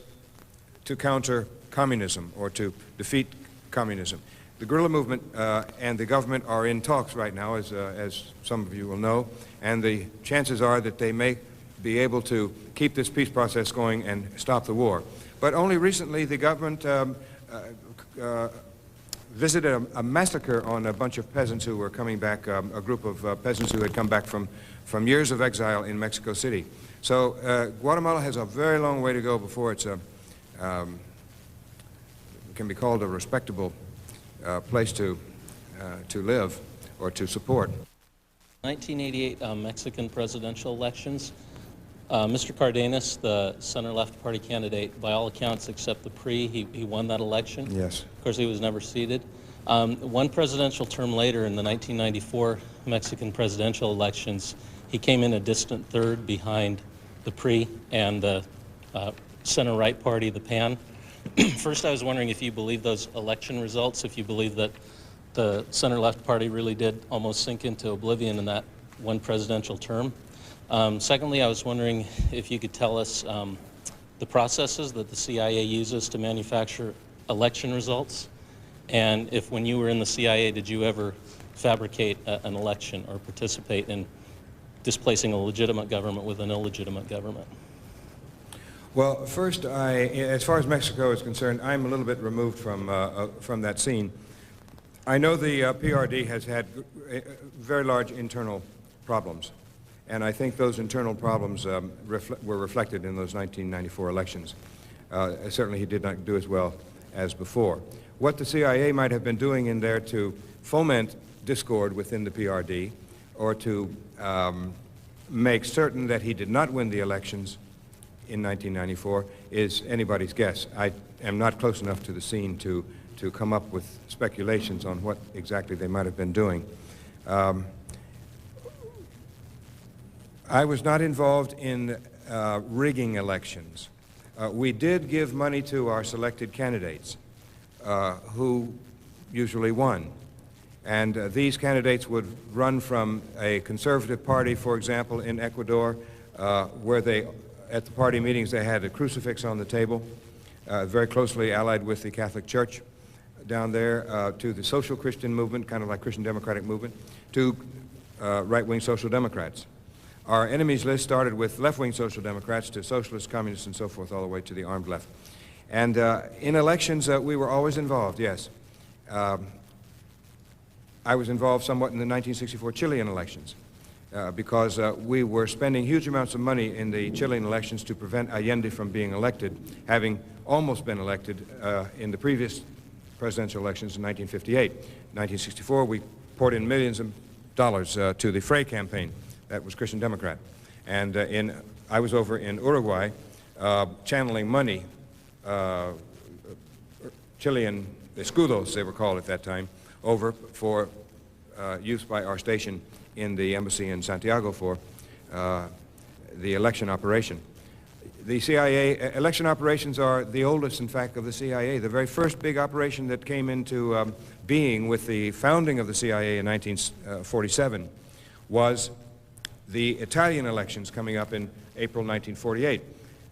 to counter communism or to defeat communism. The guerrilla movement and the government are in talks right now, as some of you will know, and the chances are that they may be able to keep this peace process going and stop the war. But only recently the government visited a massacre on a bunch of peasants who were coming back, a group of peasants who had come back from years of exile in Mexico City. So Guatemala has a very long way to go before it's can be called a respectable place to live or to support. 1988 Mexican presidential elections. Mr. Cardenas, the center-left party candidate, by all accounts except the PRI, he won that election. Yes. Of course, he was never seated. One presidential term later, in the 1994 Mexican presidential elections, he came in a distant third behind the PRI and the center-right party, the PAN. First, I was wondering if you believe those election results, if you believe that the center-left party really did almost sink into oblivion in that one presidential term. Secondly, I was wondering if you could tell us the processes that the CIA uses to manufacture election results, and if when you were in the CIA, did you ever fabricate an election or participate in displacing a legitimate government with an illegitimate government? Well, first, as far as Mexico is concerned, I'm a little bit removed from that scene. I know the PRD has had very large internal problems, and I think those internal problems were reflected in those 1994 elections. Certainly he did not do as well as before. What the CIA might have been doing in there to foment discord within the PRD or to make certain that he did not win the elections in 1994 is anybody's guess. I am not close enough to the scene to come up with speculations on what exactly they might have been doing. I was not involved in rigging elections. We did give money to our selected candidates who usually won. And these candidates would run from a conservative party, for example, in Ecuador, where they, at the party meetings, they had a crucifix on the table, very closely allied with the Catholic Church down there, to the social Christian movement, kind of like Christian Democratic movement, to right-wing social democrats. Our enemies list started with left-wing social democrats to socialists, communists, and so forth, all the way to the armed left. And in elections, we were always involved, yes. I was involved somewhat in the 1964 Chilean elections because we were spending huge amounts of money in the Chilean elections to prevent Allende from being elected, having almost been elected in the previous presidential elections in 1958. 1964, we poured in millions of dollars to the Frey campaign. That was Christian Democrat. And I was over in Uruguay channeling money, Chilean escudos, they were called at that time, over for use by our station in the embassy in Santiago for the election operation. The CIA, election operations are the oldest, in fact, of the CIA. The very first big operation that came into being with the founding of the CIA in 1947 was the Italian elections coming up in April 1948.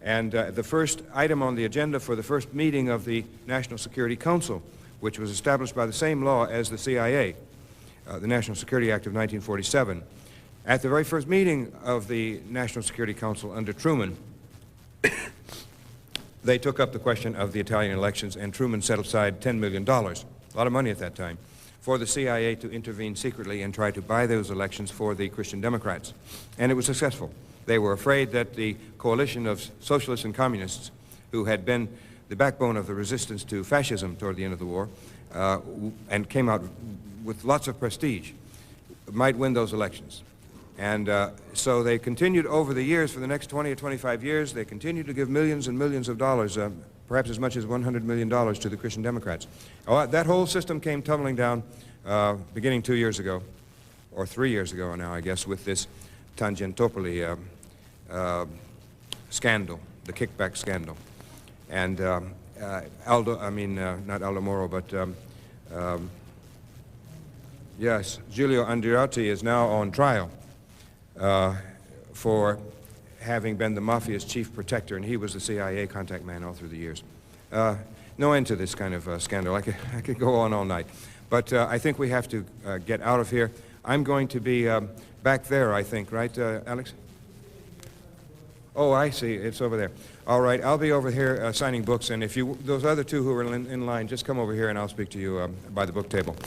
And the first item on the agenda for the first meeting of the National Security Council, which was established by the same law as the CIA, the National Security Act of 1947. At the very first meeting of the National Security Council under Truman, they took up the question of the Italian elections, and Truman set aside $10 million, a lot of money at that time, for the CIA to intervene secretly and try to buy those elections for the Christian Democrats. And it was successful. They were afraid that the coalition of socialists and communists, who had been the backbone of the resistance to fascism toward the end of the war, and came out with lots of prestige, might win those elections. And so they continued over the years, for the next 20 or 25 years, they continued to give millions and millions of dollars, perhaps as much as $100 million to the Christian Democrats. That whole system came tumbling down beginning 2 years ago, or 3 years ago now, I guess, with this Tangentopoli scandal, the kickback scandal. And not Aldo Moro, but yes, Giulio Andreotti is now on trial for having been the mafia's chief protector, and he was the CIA contact man all through the years. No end to this kind of scandal. I could go on all night. But I think we have to get out of here. I'm going to be back there, I think, right, Alex? Oh, I see. It's over there. All right, I'll be over here signing books, and if you, those other two who are in line, just come over here and I'll speak to you by the book table.